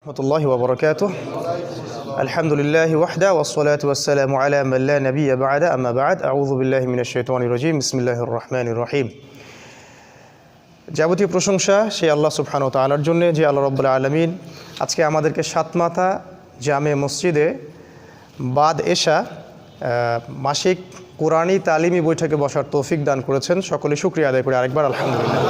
রহমতুল্লাহি ওয়া বারাকাতুহু আলহামদুলিল্লাহি ওয়াহদা ওয়াসসালাতু ওয়াসসালামু আলা মান লা নাবিয়্যা বা'দা আম্মা বা'দ আউযু বিল্লাহি মিনাশ শাইতানির রাজীম বিসমিল্লাহির রহমানির রহিম। যাবতীয় প্রশংসা সেই আল্লাহ সুবহানাহু ওয়া তাআলার জন্য, যে আল্লাহ রাব্বুল আলামিন আজকে আমাদেরকে সাতমাথা জামে মসজিদে বাদ এশা মাসিক কোরআনী তালিমি বৈঠকে বসার তৌফিক দান করেছেন। সকলে শুকরিয়া আদায় করে আরেকবার আলহামদুলিল্লাহ।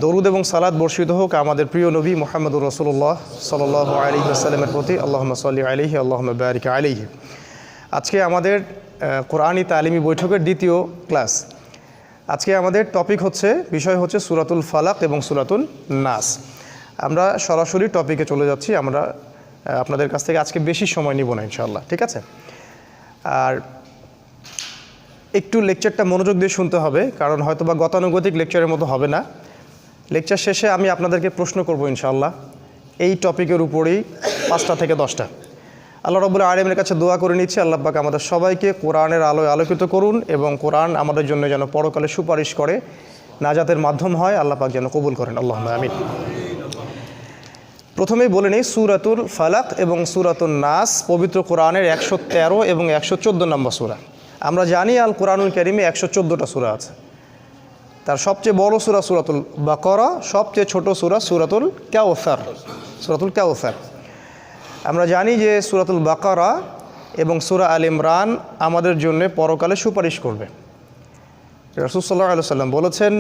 দরুদ এবং সালাত বর্ষিত হোক আমাদের প্রিয় নবী মুহাম্মদুর রাসূলুল্লাহ সাল্লাল্লাহু আলাইহি ওয়াসাল্লামের প্রতি। আল্লাহুম্মা সাল্লি আলাইহি আল্লাহুম্মা বারিক আলাইহি। আজকে আমাদের কোরআনী তালিমি বৈঠকের দ্বিতীয় ক্লাস। আজকে আমাদের টপিক হচ্ছে, বিষয় হচ্ছে সূরাতুল ফালাক এবং সূরাতুন নাস। আমরা সরাসরি টপিকে চলে যাচ্ছি। আমরা আপনাদের কাছ থেকে আজকে বেশি সময় নিব না ইনশাআল্লাহ, ঠিক আছে? আর একটু লেকচারটা মনোযোগ দিয়ে শুনতে হবে, কারণ হয়তোবা গতানুগতিক লেকচারের মতো হবে না। লেকচার শেষে আমি আপনাদেরকে প্রশ্ন করব ইনশাআল্লাহ এই টপিকের উপরেই 5টা থেকে 10টা। আল্লাহ রাব্বুল আলামিনের কাছে দোয়া করে নিচ্ছি, আল্লাহ পাক আমাদের সবাইকে কোরআনের আলোয় আলোকিত করুন এবং কোরআন আমাদের জন্য যেন পরকালে সুপারিশ করে নাজাতের মাধ্যম হয়। আল্লাহ পাক যেন কবুল করেন, আল্লাহুম্মা আমিন। প্রথমেই বলে নিই, সূরাতুল ফালাক এবং সূরাতুন নাস পবিত্র কোরআনের 113 এবং 114 নম্বর সূরা। আমরা জানি আল কোরআনুল কারীমে 114টা সূরা আছে। তার সবচেয়ে বড় সূরা সূরাতুল বাকারা, সবচেয়ে ছোট সূরা সূরাতুল কাউসার। আমরা জানি যে সূরাতুল বাকারা এবং সূরা আল ইমরান আমাদের জন্য পরকালে সুপারিশ করবে। রাসূল সাল্লাল্লাহু আলাইহি ওয়াসাল্লাম বলেছেন,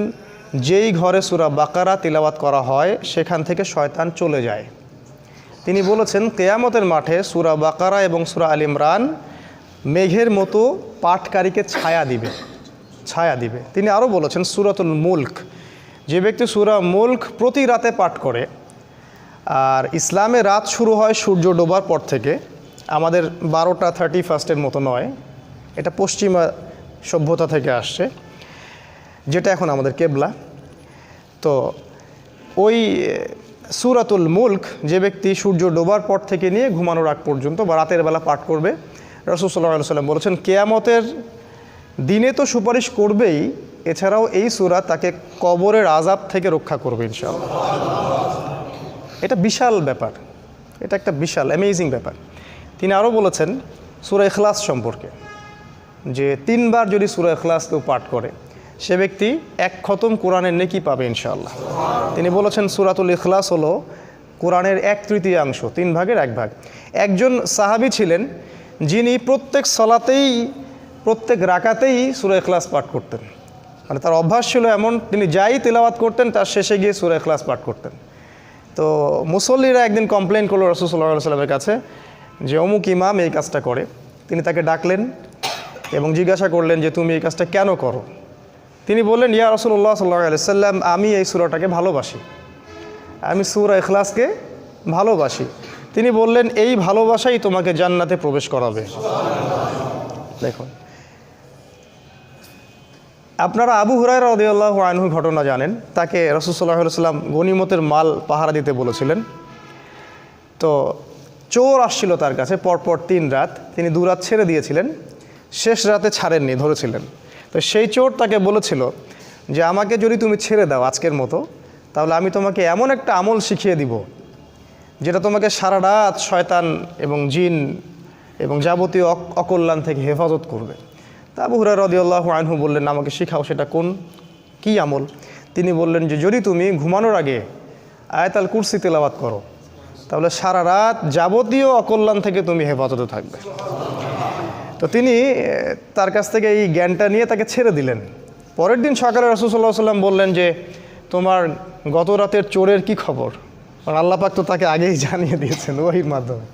যেই ঘরে সূরা বাকারা তিলাওয়াত করা হয় সেখান থেকে শয়তান চলে যায়। তিনি বলেছেন, কিয়ামতের মাঠে সূরা বাকারা এবং সূরা আল ইমরান মেঘের মতো পাঠকারীকে ছায়া দিবে। তিনি আরও বলেছেন, সূরাতুল মুলক, যে ব্যক্তি সূরা মুলক প্রতি রাতে পাঠ করে, আর ইসলামে রাত শুরু হয় সূর্য ডোবার পর থেকে, আমাদের 12টা 31 মতো নয়, এটা পশ্চিমা সভ্যতা থেকে আসছে, যেটা এখন আমাদের কেবলা। তো ওই সূরাতুল মুলক যে ব্যক্তি সূর্য ডোবার পর থেকে নিয়ে ঘুমানোর আগ পর্যন্ত বা রাতের বেলা পাঠ করবে, রাসূল সাল্লাল্লাহু আলাইহি ওয়াসাল্লাম বলেছেন কিয়ামতের দিনে তো সুপারিশ করবেই, এছাড়াও এই সূরা তাকে কবরের আযাব থেকে রক্ষা করবে ইনশাআল্লাহ। এটা বিশাল ব্যাপার, এটা একটা বিশাল অ্যামেজিং ব্যাপার। তিনি আরও বলেছেন সূরা ইখলাস সম্পর্কে, যে 3 বার যদি সূরা ইখলাস কেউ পাঠ করে সে ব্যক্তি 1 খতম কোরআনের নেকি পাবে ইনশাআল্লাহ। তিনি বলেছেন সূরাতুল ইখলাস হলো কোরআনের 1/3 3 ভাগের 1 ভাগ। একজন সাহাবী ছিলেন যিনি প্রত্যেক সালাতেই, প্রত্যেক রাকাতেই সূরা ইখলাস পাঠ করতেন। মানে তার অভ্যাস ছিল এমন, তিনি যাই তেলাওয়াত করতেন তার শেষে গিয়ে সূরা ইখলাস পাঠ করতেন। তো মুসল্লিরা একদিন কমপ্লেন করলো রাসূল সাল্লাল্লাহু আলাইহি ওয়াসাল্লামের কাছে যে অমুক ইমাম এই কাজটা করে। তিনি তাকে ডাকলেন এবং জিজ্ঞাসা করলেন যে তুমি এই কাজটা কেন করো? তিনি বললেন, ইয়া রাসূলুল্লাহ সাল্লাল্লাহু আলাইহি ওয়াসাল্লাম, আমি এই সূরাটাকে ভালোবাসি, আমি সূরা ইখলাসকে ভালোবাসি। তিনি বললেন, এই ভালোবাসাই তোমাকে জান্নাতে প্রবেশ করাবে। দেখুন, আপনারা আবু হুরায়রা রাদিয়াল্লাহু আনহু ঘটনা জানেন। তাকে রাসূল সাল্লাল্লাহু আলাইহি ওয়াসাল্লাম গনিমতের মাল পাহারা দিতে বলেছিলেন। তো চোর আসছিল তার কাছে পরপর 3 রাত, তিনি 2 রাত ছেড়ে দিয়েছিলেন, শেষ রাতে ছাড়েননি, ধরেছিলেন। তো সেই চোর তাকে বলেছিল যে আমাকে যদি তুমি ছেড়ে দাও আজকের মতো, তাহলে আমি তোমাকে এমন একটা আমল শিখিয়ে দিব যেটা তোমাকে সারা রাত শয়তান এবং জিন এবং যাবতীয় অকল্যাণ থেকে হেফাজত করবে। তা আবু হুরায়রা রাদিয়াল্লাহু আনহু বললেন, আমাকে শিখাও, সেটা কী আমল? তিনি বললেন যে যদি তুমি ঘুমানোর আগে আয়াতুল কুরসি তেলাওয়াত করো, তাহলে সারা রাত যাবতীয় অকল্যাণ থেকে তুমি হেফাজতে থাকবে। তো তিনি তার কাছ থেকে এই জ্ঞানটা নিয়ে তাকে ছেড়ে দিলেন। পরের দিন সকালে রাসূল সাল্লাল্লাহু আলাইহি ওয়াসাল্লাম বললেন যে তোমার গত রাতের চোরের কি খবর? কারণ আল্লাহ পাক তো তাকে আগেই জানিয়ে দিয়েছেন ওহির মাধ্যমে।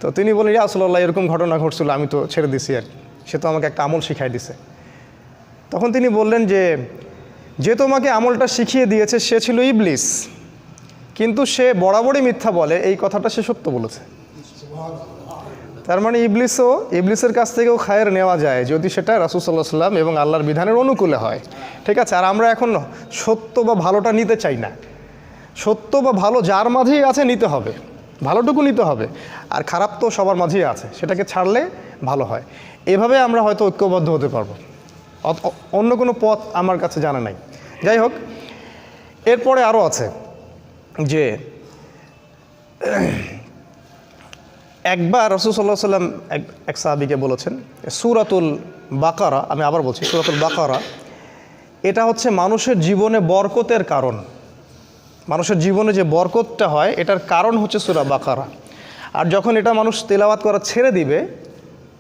তো তিনি বললেন, ইয়া রাসূলুল্লাহ, এরকম ঘটনা ঘটছিল, আমি তো ছেড়ে দিছি আর কি, সে তো আমাকে একটা আমল শিখাই দিছে। তখন তিনি বললেন যে তোমাকে আমলটা শিখিয়ে দিয়েছে সে ছিল ইবলিস, কিন্তু সে বরাবরই মিথ্যা বলে, এই কথাটা সে সত্য বলেছে। তার মানে ইবলিসের কাছ থেকেও খায়ের নেওয়া যায় যদি সেটা রাসূল সাল্লাল্লাহু আলাইহি ওয়াসাল্লাম এবং আল্লাহর বিধানের অনুকূলে হয়, ঠিক আছে? আর আমরা এখন সত্য বা ভালোটা নিতে চাই না। সত্য বা ভালো যার মাঝেই আছে নিতে হবে, ভালোটুকু নিতে হবে, আর খারাপ তো সবার মাঝেই আছে, সেটাকে ছাড়লে ভালো হয়। এভাবে আমরা হয়তো ঐক্যবদ্ধ হতে পারবো, অন্য কোনো পথ আমার কাছে জানা নাই। যাই হোক, এরপরে আরও আছে যে একবার রাসূল সাল্লাল্লাহু আলাইহি ওয়াসাল্লাম এক সাহাবীকে বলেছেন, সূরাতুল বাকারা, আমি আবার বলছি সূরাতুল বাকারা, এটা হচ্ছে মানুষের জীবনে বরকতের কারণ। মানুষের জীবনে যে বরকতটা হয় এটার কারণ হচ্ছে সূরা বাকারা। আর যখন এটা মানুষ তেলাওয়াত করা ছেড়ে দিবে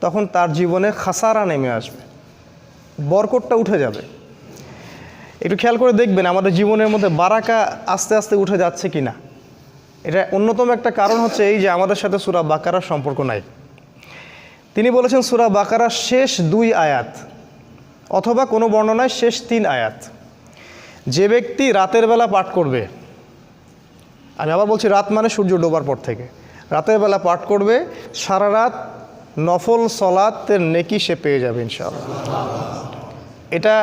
তখন তার জীবনে খাসারা নেমে আসবে, বরকতটা উঠে যাবে। একটু খেয়াল করে দেখবেন আমাদের জীবনের মধ্যে বারাকা আস্তে আস্তে উঠে যাচ্ছে কি না। এটা অন্যতম একটা কারণ হচ্ছে এই যে আমাদের সাথে সূরা বাকারার সম্পর্ক নাই। তিনি বলেছেন সূরা বাকারার শেষ 2 আয়াত অথবা কোনো বর্ণনায় শেষ 3 আয়াত যে ব্যক্তি রাতের বেলা পাঠ করবে, আমি আবার বলছি রাত মানে সূর্য ডোবার পর থেকে, রাতের বেলা পাঠ করবে, সারা রাত নফল সলাতের নেকি সে পেয়ে যাবে ইনশাআল্লাহ। এটা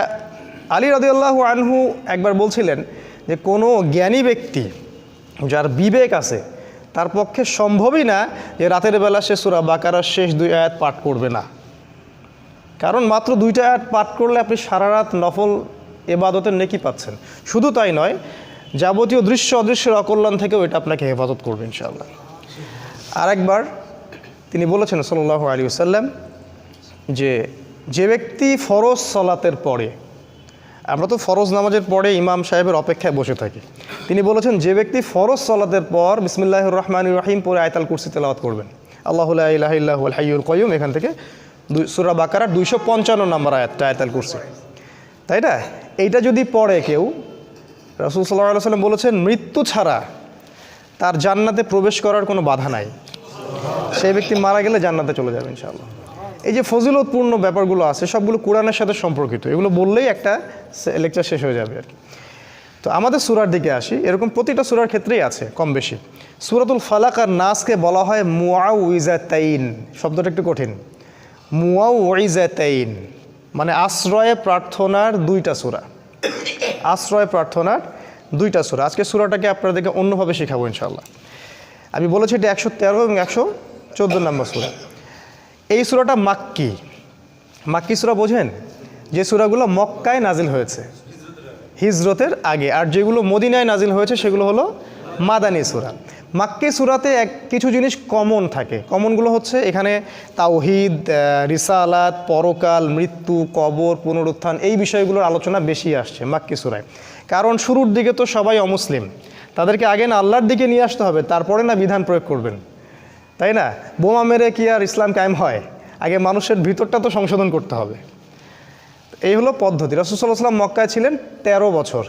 আলী রাদিয়াল্লাহু আনহু একবার বলছিলেন যে কোনো জ্ঞানী ব্যক্তি যার বিবেক আছে তার পক্ষে সম্ভবই না যে রাতের বেলা সে সূরা বাকারার শেষ 2 আয়াত পাঠ করবে না। কারণ মাত্র 2টা আয়াত পাঠ করলে আপনি সারা রাত নফল ইবাদতের নেকি পাচ্ছেন। শুধু তাই নয়, যাবতীয় দৃশ্য অদৃশ্যের অকল্যাণ থেকেও এটা আপনাকে হেফাজত করবে ইনশাআল্লাহ। আরেকবার তিনি বলেছেন সাল্লাল্লাহু আলাইহি ওয়াসাল্লাম যে ব্যক্তি ফরজ সালাতের পরে, আমরা তো ফরজ নামাজের পরে ইমাম সাহেবের অপেক্ষায় বসে থাকি, তিনি বলেছেন যে ব্যক্তি ফরজ সালাতের পর বিসমিল্লাহির রহমানির রহিম পরে আয়াতুল কুরসি তেলাওয়াত করবেন, আল্লাহু লা ইলাহা ইল্লা হুয়াল হাইয়ুল কাইয়ুম, এখান থেকে সূরা বাকারার 255 নম্বর আয়াতটা আয়াতুল কুরসি, তাই না? এইটা যদি পড়ে কেউ, রাসূল সাল্লাল্লাহু আলাইহি ওয়াসাল্লাম বলেছেন মৃত্যু ছাড়া তার জান্নাতে প্রবেশ করার কোনো বাধা নাই। সেই ব্যক্তি মারা গেলে জান্নাতে চলে যাবে ইনশাআল্লাহ। এই যে ফজিলতপূর্ণ ব্যাপারগুলো আছে সবগুলো কোরআনের সাথে সম্পর্কিত, এগুলো বললেই একটা লেকচার শেষ হয়ে যাবে আর কি। তো আমাদের সূরার দিকে আসি, এরকম প্রতিটা সূরার ক্ষেত্রেই আছে কম বেশি। সূরাতুল ফালাক আর নাসকে বলা হয় মুআউইজাতাইন, শব্দটা একটু কঠিন। মুআউইজাতাইন মানে আশ্রয়ে প্রার্থনার 2টা সূরা, আশ্রয় প্রার্থনার 2টা সূরা। আজকে সূরাটাকে আপনাদেরকে অন্যভাবে শেখাবো ইনশাআল্লাহ। আমি বলেছি এটা 113 এবং 114 নম্বর সূরা। এই সূরাটা মাক্কি, মাক্কি সূরা বোঝেন? যে সূরাগুলো মক্কায় নাজিল হয়েছে হিজরতের আগে, আর যেগুলো মদিনায় নাজিল হয়েছে সেগুলো হলো মাদানী সূরা। মাক্কি সূরাতে কিছু জিনিস কমন থাকে, কমনগুলো হচ্ছে এখানে তাওহীদ, রিসালাত, পরকাল, মৃত্যু, কবর, পুনরুত্থান, এই বিষয়গুলোর আলোচনা বেশি আসছে মাক্কি সূরায়। কারণ শুরুর দিকে তো সবাই অমুসলিম, তাদেরকে আগে না আল্লাহর দিকে নিয়ে আসতে হবে, তারপরে না বিধান প্রয়োগ করবেন, তাই না? বোমা মেরে কি আর ইসলাম কায়েম হয়? আগে মানুষের ভিতরটা তো সংশোধন করতে হবে। এই হলো পদ্ধতি। রাসূল সাল্লাল্লাহু আলাইহি ওয়াসাল্লাম মক্কায় ছিলেন 13 বছর।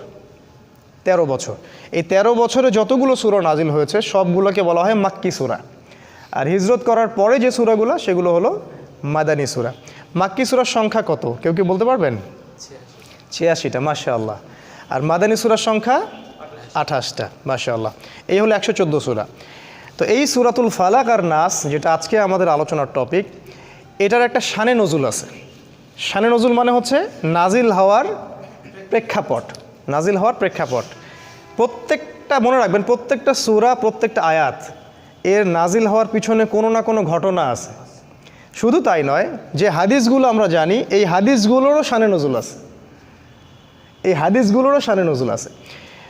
13 বছর, এই 13 বছরে যতগুলো সূরা নাজিল হয়েছে সবগুলোকে বলা হয় মাক্কি সূরা। আর হিজরত করার পরে যে সূরাগুলো সেগুলো হলো মাদানী সূরা। মাক্কি সূরার সংখ্যা কত কেউ কি বলতে পারবেন? 86টা, মাশাআল্লাহ। আর মাদানী সূরার সংখ্যা 28টা, মাশাআল্লাহ। এই হলো 114 সূরা। তো এই সূরাতুল ফালাক আর নাস, যেটা আজকে আমাদের আলোচনার টপিক, এটার একটা শানে নজুল আছে। শানে নজুল মানে হচ্ছে নাজিল হওয়ার প্রেক্ষাপট, নাজিল হওয়ার প্রেক্ষাপট। প্রত্যেকটা মনে রাখবেন, প্রত্যেকটা সূরা, প্রত্যেকটা আয়াত এর নাজিল হওয়ার পিছনে কোনো না কোনো ঘটনা আছে। শুধু তাই নয়, যে হাদিসগুলো আমরা জানি এই হাদিসগুলোরও শানে নজুল আছে, এই হাদিসগুলোরও শানে নজুল আছে।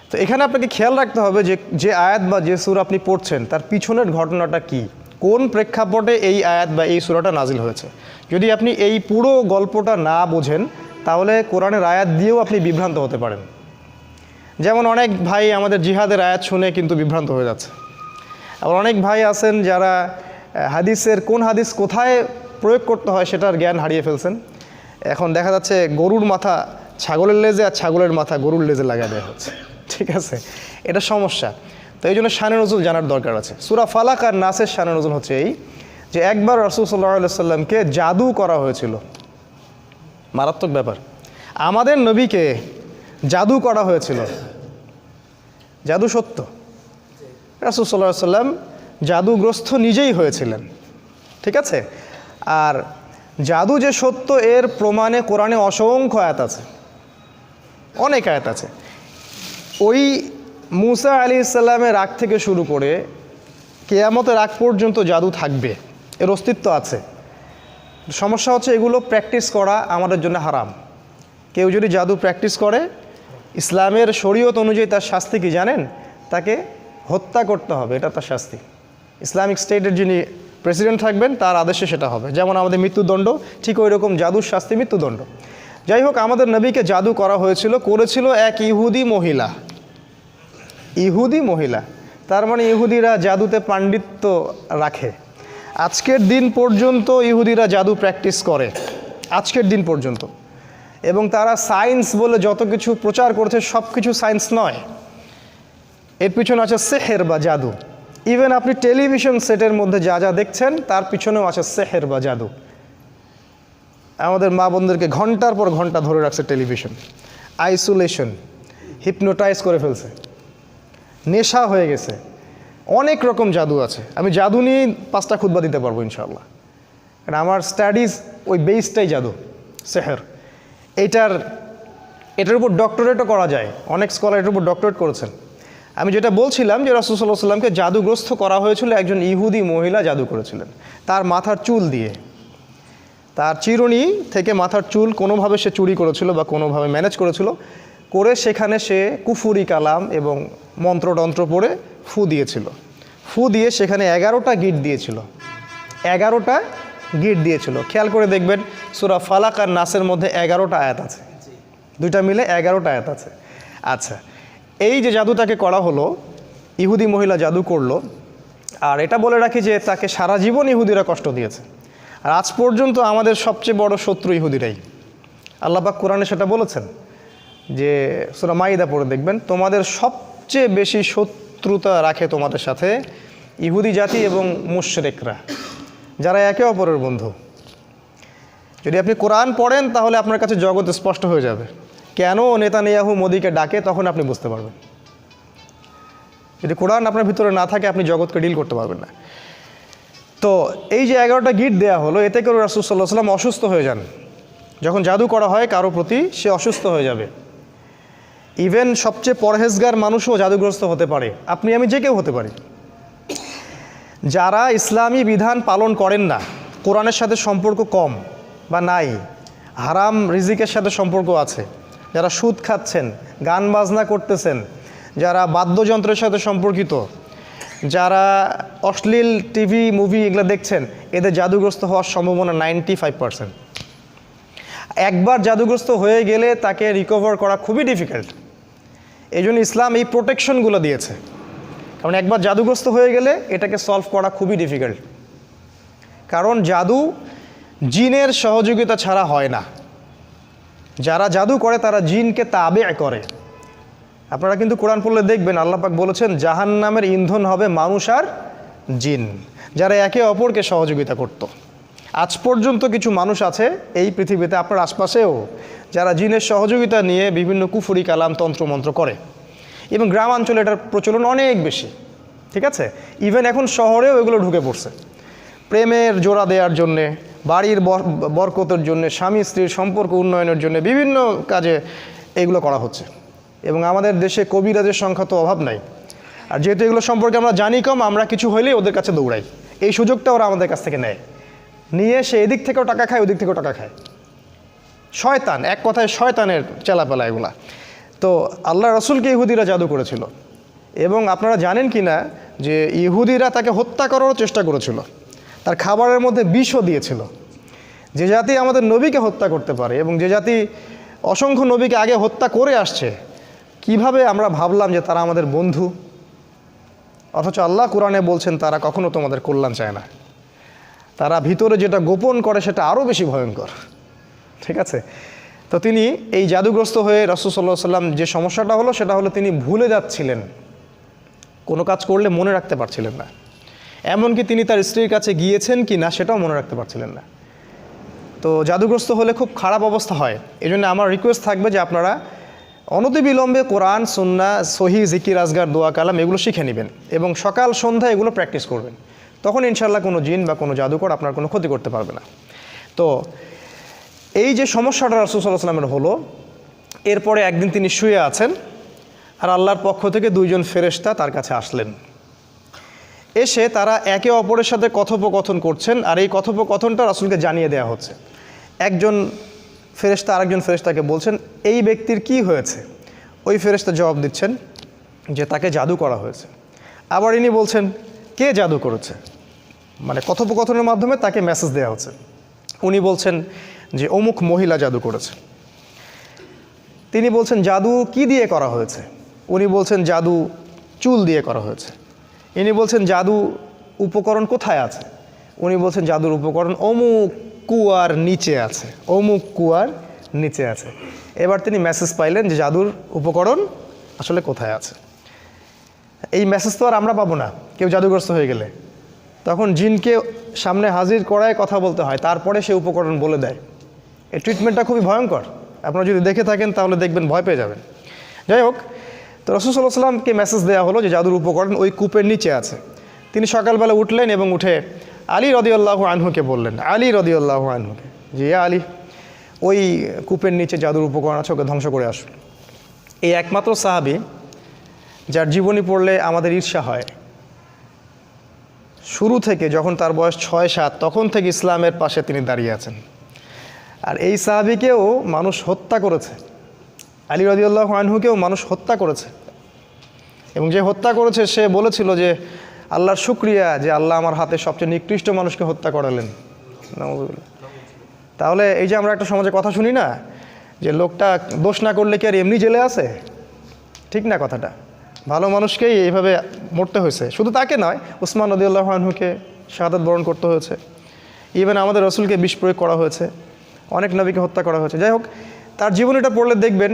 তো এখানে আপনাকে খেয়াল রাখতে হবে যে আয়াত বা যে সূরা আপনি পড়ছেন তার পিছনের ঘটনাটা কি, কোন প্রেক্ষাপটে এই আয়াত বা এই সূরাটা নাজিল হয়েছে। যদি আপনি এই পুরো গল্পটা না বোঝেন তাহলে কোরআনের আয়াত দিয়েও আপনি বিভ্রান্ত হতে পারেন। যেমন অনেক ভাই আমাদের জিহাদের আয়াত শুনে কিন্তু বিভ্রান্ত হয়ে যাচ্ছে। আবার অনেক ভাই আছেন যারা হাদিসের কোন হাদিস কোথায় প্রয়োগ করতে হয় সেটার জ্ঞান হারিয়ে ফেলছেন। এখন দেখা যাচ্ছে গরুর মাথা ছাগলের লেজে আর ছাগলের মাথা গরুর লেজে লাগিয়ে দেওয়া হচ্ছে, ঠিক আছে? এটা সমস্যা। তো এই জন্য শানে নজুল জানার দরকার আছে। সূরা ফালাক আর নাসের শানে নজুল হচ্ছে এই যে একবার রাসূল সাল্লাল্লাহু আলাইহি ওয়াসাল্লামকে জাদু করা হয়েছিল। মারাত্মক ব্যাপার, আমাদের নবীকে জাদু করা হয়েছিল। জাদু সত্য, রাসূল সাল্লাল্লাহু আলাইহি ওয়াসাল্লাম জাদুগ্রস্ত নিজেই হয়েছিলেন, ঠিক আছে? আর জাদু যে সত্য এর প্রমাণে কোরআনে অসংখ্য আয়াত আছে, অনেক আয়াত আছে। ওই মুসা আলাইহিস সালামের রাগ থেকে শুরু করে কিয়ামতের আগ পর্যন্ত জাদু থাকবে, এর অস্তিত্ব আছে। সমস্যা হচ্ছে এগুলো প্র্যাকটিস করা আমাদের জন্য হারাম। কেউ যদি জাদু প্র্যাকটিস করে ইসলামের শরীয়ত অনুযায়ী তার শাস্তি কি জানেন? তাকে হত্যা করতে হবে, এটা তার শাস্তি। ইসলামিক স্টেটের যিনি প্রেসিডেন্ট থাকবেন তার আদেশে সেটা হবে। যেমন আমাদের মৃত্যুদণ্ড, ঠিক ওই রকম জাদুর শাস্তি মৃত্যুদণ্ড। যাই হোক, আমাদের নবীকে জাদু করা করেছিল এক ইহুদি মহিলা। ইহুদি মহিলা, তার মানে ইহুদিরা জাদুতে পাণ্ডিত্য রাখে। আজকের দিন পর্যন্ত ইহুদিরা জাদু প্র্যাকটিস করে, আজকের দিন পর্যন্ত। এবং তারা সায়েন্স বলে যত কিছু প্রচার করছে সব কিছু সায়েন্স নয়, এর পিছনে আছে সেহের বা জাদু। ইভেন আপনি টেলিভিশন সেটের মধ্যে যা যা দেখছেন তার পিছনেও আছে সেহের বা জাদু। আমাদের মা বোনদেরকে ঘন্টার পর ঘন্টা ধরে রাখছে টেলিভিশন, আইসোলেশন, হিপনোটাইজ করে ফেলছে, নেশা হয়ে গেছে। অনেক রকম জাদু আছে। আমি জাদু নিয়ে 5টা খুতবা দিতে পারবো ইনশাআল্লাহ, কারণ আমার স্টাডিজ ওই বেসটাই জাদু, সেহের। এটার উপর ডক্টরেটও করা যায়, অনেক স্কলার এটার উপর ডক্টরেট করেছেন। আমি যেটা বলছিলাম যে রাসূল সাল্লাল্লাহু আলাইহি ওয়াসাল্লামকে জাদুগ্রস্ত করা হয়েছিল, একজন ইহুদি মহিলা জাদু করেছিলেন তার মাথার চুল দিয়ে। তার চিরুনি থেকে মাথার চুল কোনোভাবে সে চুরি করেছিল বা কোনোভাবে ম্যানেজ করেছিল, করে সেখানে সে কুফুরি কালাম এবং মন্ত্রতন্ত্র পড়ে ফু দিয়েছিল। ফু দিয়ে সেখানে 11টা গিট দিয়েছিল, 11টা গিট দিয়েছিল। খেয়াল করে দেখবেন সূরা ফালাক আর নাসের মধ্যে 11টা আয়াত আছে, দুইটা মিলে 11টা আয়াত আছে। আচ্ছা, এই যে জাদুটাকে করা হলো, ইহুদি মহিলা জাদু করলো। আর এটা বলে রাখি যে তাকে সারা জীবন ইহুদিরা কষ্ট দিয়েছে। আর আজ পর্যন্ত আমাদের সবচেয়ে বড় শত্রু ইহুদিরাই। আল্লাহ পাক কোরআনে সেটা বলেছেন যে সূরা মাইদা পড়ে দেখবেন, তোমাদের সবচেয়ে বেশি শত্রুতা রাখে তোমাদের সাথে ইহুদি জাতি এবং মুশরিকরা, যারা একে অপরের বন্ধু। যদি আপনি কোরআন পড়েন তাহলে আপনার কাছে জগৎ স্পষ্ট হয়ে যাবে। কেন নেতানিয়াহু মোদিকে ডাকে তখন আপনি বুঝতে পারবেন। যদি কোরআন আপনার ভিতরে না থাকে আপনি জগৎকে ডিল করতে পারবেন না। তো এই যে 11টা গিট দেওয়া হলো, এতে করে রাসূল সাল্লাল্লাহু আলাইহি ওয়াসাল্লাম অসুস্থ হয়ে যান। যখন জাদু করা হয় কারো প্রতি, সে অসুস্থ হয়ে যাবে। ইভেন সবচেয়ে পরহেজগার মানুষও জাদুগ্রস্ত হতে পারে, আপনি আমি যে কেউ হতে পারি। যারা ইসলামী বিধান পালন করেন না, কোরআনের সাথে সম্পর্ক কম বা নাই, হারাম রিজিকের সাথে সম্পর্ক আছে, যারা সুদ খাচ্ছেন, গান বাজনা করতেছেন, যারা বাদ্যযন্ত্রের সাথে সম্পর্কিত, যারা অশ্লীল টিভি মুভি এগুলো দেখছেন, এদের জাদুগ্রস্ত হওয়ার সম্ভাবনা 95%। একবার জাদুগ্রস্ত হয়ে গেলে তাকে রিকভার করা খুবই ডিফিকাল্ট। এই জন্য ইসলাম এই প্রোটেকশনগুলো দিয়েছে, কারণ একবার জাদুগ্রস্ত হয়ে গেলে এটাকে সলভ করা খুবই ডিফিকাল্ট। কারণ জাদু জিনের সহযোগিতা ছাড়া হয় না। যারা জাদু করে তারা জিনকে তাবে করে। আপনারা কিন্তু কোরআন পড়লে দেখবেন আল্লাহ পাক বলেছেন জাহান্নামের ইন্ধন হবে মানুষ আর জিন, যারা একে অপরকে সহযোগিতা করত। আজ পর্যন্ত কিছু মানুষ আছে এই পৃথিবীতে, আপনার আশপাশেও, যারা জিনের সহযোগিতা নিয়ে বিভিন্ন কুফরি কালাম তন্ত্রমন্ত্র করে। এবং গ্রামাঞ্চলে এটার প্রচলন অনেক বেশি, ঠিক আছে? ইভেন এখন শহরেও এগুলো ঢুকে পড়ছে। প্রেমের জোড়া দেওয়ার জন্যে, বাড়ির বরকতের জন্যে, স্বামী স্ত্রীর সম্পর্ক উন্নয়নের জন্য বিভিন্ন কাজে এগুলো করা হচ্ছে। এবং আমাদের দেশে কবিরাজের সংখ্যা তো অভাব নাই। আর যেহেতু এগুলো সম্পর্কে আমরা জানি কম, আমরা কিছু হইলেই ওদের কাছে দৌড়াই। এই সুযোগটা ওরা আমাদের কাছ থেকে নেয়, নিয়ে সে এদিক থেকেও টাকা খায়, ওদিক থেকেও টাকা খায়। শয়তান, এক কথায় শয়তানের চেলাপেলা এগুলা। তো আল্লাহ রসুলকে ইহুদিরা জাদু করেছিল। এবং আপনারা জানেন কি না যে ইহুদিরা তাকে হত্যা করারও চেষ্টা করেছিল, তার খাবারের মধ্যে বিষও দিয়েছিল। যে জাতি আমাদের নবীকে হত্যা করতে পারে এবং যে জাতি অসংখ্য নবীকে আগে হত্যা করে আসছে, কিভাবে আমরা ভাবলাম যে তারা আমাদের বন্ধু? অথচ আল্লাহ কোরআনে বলছেন তারা কখনো তোমাদের কল্যাণ চায় না। তারা ভিতরে যেটা গোপন করে সেটা আরও বেশি ভয়ঙ্কর, ঠিক আছে? তো তিনি এই জাদুগ্রস্ত হয়ে রাসূল সাল্লাল্লাহু আলাইহি ওয়াসাল্লাম যে সমস্যাটা হলো সেটা হলো তিনি ভুলে যাচ্ছিলেন, কোনো কাজ করলে মনে রাখতে পারছিলেন না। এমনকি তিনি তার স্ত্রীর কাছে গিয়েছেন কি না সেটাও মনে রাখতে পারছিলেন না। তো জাদুগ্রস্ত হলে খুব খারাপ অবস্থা হয়। এই জন্য আমার রিকোয়েস্ট থাকবে যে আপনারা অনতিবিলম্বে কোরআন, সুন্নাহ, সহি, জিকির, আজগার, দোয়া, কালাম এগুলো শিখে নেবেন এবং সকাল সন্ধ্যা এগুলো প্র্যাকটিস করবেন। তখন ইনশাআল্লাহ কোনো জিন বা কোনো জাদুকর আপনার কোনো ক্ষতি করতে পারবে না। তো এই যে সমস্যাটা রাসূল সাল্লাল্লাহু আলাইহি ওয়াসাল্লামের হলো, এরপরে একদিন তিনি শুয়ে আছেন আর আল্লাহর পক্ষ থেকে 2 জন ফেরেশতা তার কাছে আসলেন। এসে তারা একে অপরের সাথে কথোপকথন করছেন, আর এই কথোপকথনটা রাসূলকে জানিয়ে দেওয়া হচ্ছে। একজন ফেরেশতা আরেকজন ফেরেশতাকে বলছেন এই ব্যক্তির কি হয়েছে। ওই ফেরেশতা জবাব দিচ্ছেন যে তাকে জাদু করা হয়েছে। আবার ইনি বলছেন কে জাদু করেছে, মানে কথোপকথনের মাধ্যমে তাকে মেসেজ দেওয়া হচ্ছে। উনি বলছেন যে অমুক মহিলা জাদু করেছে। তিনি বলছেন জাদু কি দিয়ে করা হয়েছে, উনি বলছেন জাদু চুল দিয়ে করা হয়েছে। ইনি বলছেন জাদু উপকরণ কোথায় আছে, উনি বলছেন জাদুর উপকরণ অমুক কুয়ার নিচে আছে, অমুক কুয়ার নিচে আছে। এবার তিনি মেসেজ পাইলেন যে জাদুর উপকরণ আসলে কোথায় আছে। এই মেসেজ তো আর আমরা পাবো না কেউ জাদুগ্রস্ত হয়ে গেলে, তখন জিনকে সামনে হাজির করায় কথা বলতে হয়, তারপরে সে উপকরণ বলে দেয়। এই ট্রিটমেন্টটা খুবই ভয়ঙ্কর, আপনারা যদি দেখে থাকেন তাহলে দেখবেন ভয় পেয়ে যাবেন। যাই হোক, তো রাসূল সাল্লাল্লাহু আলাইহি ওয়াসাল্লামকে মেসেজ দেওয়া হলো যে জাদুর উপকরণ ওই কূপের নিচে আছে। তিনি সকালবেলা উঠলেন এবং উঠে আলী রাদিয়াল্লাহু আনহুকে বললেন, আলী রাদিয়াল্লাহু আনহুকে, যে আলী ওই কূপের নিচে জাদুর উপকরণ আছে, ওকে ধ্বংস করে আসুন। এই একমাত্র সাহাবী যার জীবনী পড়লে আমাদের ঈর্ষা হয়। শুরু থেকে যখন তার বয়স 6-7 তখন থেকে ইসলামের পাশে তিনি দাঁড়িয়ে আছেন। আর এই সাহাবীকেও মানুষ হত্যা করেছে, আলী রাদিয়াল্লাহু আনহুকেও মানুষ হত্যা করেছে, এবং যে হত্যা করেছে সে বলেছিল যে আল্লাহর শুকরিয়া যে আল্লাহ আমার হাতে সবচেয়ে নিকৃষ্ট মানুষকে হত্যা করালেন। তাহলে এই যে আমরা একটা সমাজে কথা শুনি না যে লোকটা দোষ না করলে কি আর এমনি জেলে আছে, ঠিক না কথাটা? ভালো মানুষকেই এইভাবে মরতে হয়েছে, শুধু তাকে নয়, উসমান রাদিয়াল্লাহু আনহুকে শাহাদাত বরণ করতে হয়েছে, ইভেন আমাদের রসুলকে বিষ প্রয়োগ করা হয়েছে, অনেক নবীকে হত্যা করা হয়েছে। যাই হোক, তার জীবনীটা পড়লে দেখবেন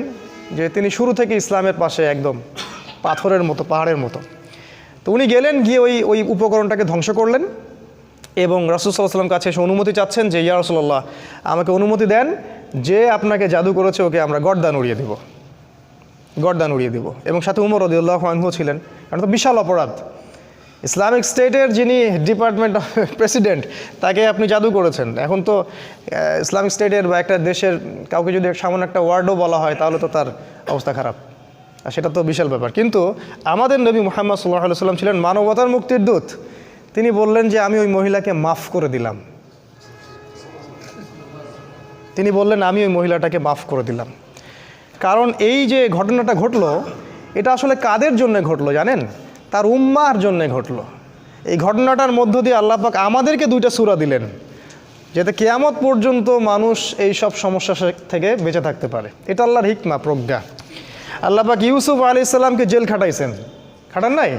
যে তিনি শুরু থেকে ইসলামের পাশে একদম পাথরের মতো, পাহাড়ের মতো। তো উনি গেলেন, গিয়ে ওই উপকরণটাকে ধ্বংস করলেন এবং রাসূল সাল্লাল্লাহু আলাইহি ওয়াসাল্লাম কাছে এসে অনুমতি চাচ্ছেন যে ইয়া রাসূলুল্লাহ, আমাকে অনুমতি দেন, যে আপনাকে জাদু করেছে ওকে আমরা গর্দান উড়িয়ে দিব, গর্দান উড়িয়ে দিব। এবং সাথে উমর রাদিয়াল্লাহু আনহু ছিলেন, কারণ তো বিশাল অপরাধ, ইসলামিক স্টেটের যিনি ডিপার্টমেন্ট প্রেসিডেন্ট তাকে আপনি জাদু করেছেন। এখন তো ইসলামিক স্টেটের বা একটা দেশের কাউকে যদি সামান্য একটা ওয়ার্ডও বলা হয় তাহলে তো তার অবস্থা খারাপ, আর সেটা তো বিশাল ব্যাপার। কিন্তু আমাদের নবী মুহাম্মদ সাল্লাল্লাহু আলাইহি ওয়াসাল্লাম ছিলেন মানবতার মুক্তির দূত। তিনি বললেন যে আমি ওই মহিলাকে মাফ করে দিলাম, তিনি বললেন আমি ওই মহিলাটাকে মাফ করে দিলাম। কারণ এই যে ঘটনাটা ঘটলো এটা আসলে কাদের জন্য ঘটলো জানেন? তার উম্মাহর জন্য ঘটলো। এই ঘটনাটার মধ্য দিয়ে আল্লাহ পাক আমাদেরকে 2টা সূরা দিলেন যাতে কিয়ামত পর্যন্ত মানুষ এই সব সমস্যা থেকে বেঁচে থাকতে পারে। এটা আল্লাহর হিকমা, প্রজ্ঞা। আল্লাহ পাক ইউসুফ আলাইহিস সালামকে জেল খাটাইছেন, খাটান নাই?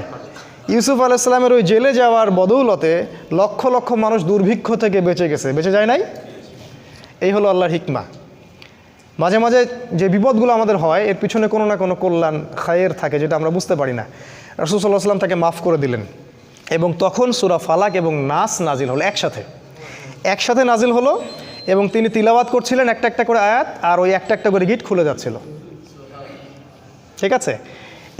ইউসুফ আলাইহিস সালামের ওই জেলে যাওয়ার বদৌলতে লক্ষ লক্ষ মানুষ দুর্ভিক্ষ থেকে বেঁচে গেছে, বেঁচে যায় নাই? এই হলো আল্লাহর হিকমা। মাঝে মাঝে যে বিপদগুলো আমাদের হয় এর পিছনে কোনো না কোনো কল্যাণ, খায়ের থাকে যেটা আমরা বুঝতে পারি না। রাসূল সাল্লাল্লাহু আলাইহি ওয়াসাল্লাম তাকে মাফ করে দিলেন এবং তখন সূরা ফালাক এবং নাস নাজিল হলো একসাথে নাজিল হলো এবং তিনি তিলাওয়াত করছিলেন একটা একটা করে আয়াত, আর ওই একটা একটা করে গিট খুলে যাচ্ছিল। ঠিক আছে,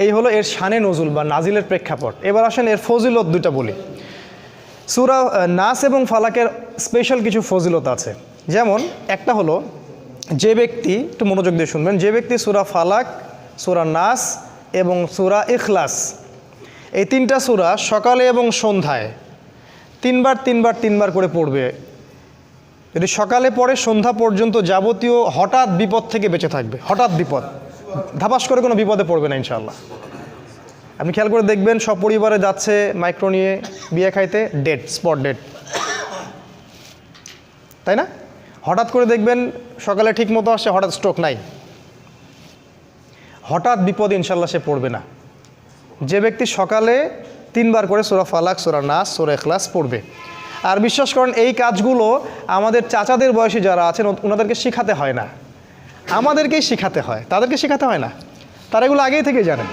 এই হলো এর শানে নজুল বা নাজিলের প্রেক্ষাপট। এবার আসেন এর ফজিলত 2টা বলি। সূরা নাস এবং ফালাকের স্পেশাল কিছু ফজিলত আছে। যেমন একটা হলো, যে ব্যক্তি, একটু মনোযোগ দিয়ে শুনবেন, যে ব্যক্তি সূরা ফালাক, সূরা নাস এবং সূরা ইখলাস এই 3টা সূরা সকালে এবং সন্ধ্যায় 3বার করে পড়বে, যদি সকালে পড়ে সন্ধ্যা পর্যন্ত যাবতীয় হঠাৎ বিপদ থেকে বেঁচে থাকবে। হঠাৎ বিপদ, ধাপাস করে কোনো বিপদে পড়বে না ইনশাআল্লাহ। আপনি খেয়াল করে দেখবেন সব পরিবারে যাচ্ছে মাইক্রো নিয়ে বিয়ে খাইতে, ডেট, স্পট ডেট, তাই না? হঠাৎ করে দেখবেন সকালে ঠিক মতো আসছে, হঠাৎ স্ট্রোক নাই। হঠাৎ বিপদ ইনশাল্লাহ সে পড়বে না। যে ব্যক্তি সকালে 3বার করে সূরা ফালাক, সূরা নাস, সূরা ইখলাস পড়বে। আর বিশ্বাস করেন এই কাজগুলো আমাদের চাচাদের বয়সী যারা আছেন ওনাদেরকে শেখাতে হয় না, আমাদেরকেই শেখাতে হয়, তাদেরকে শেখাতে হয় না, তারা এগুলো আগেই থেকে জানেন।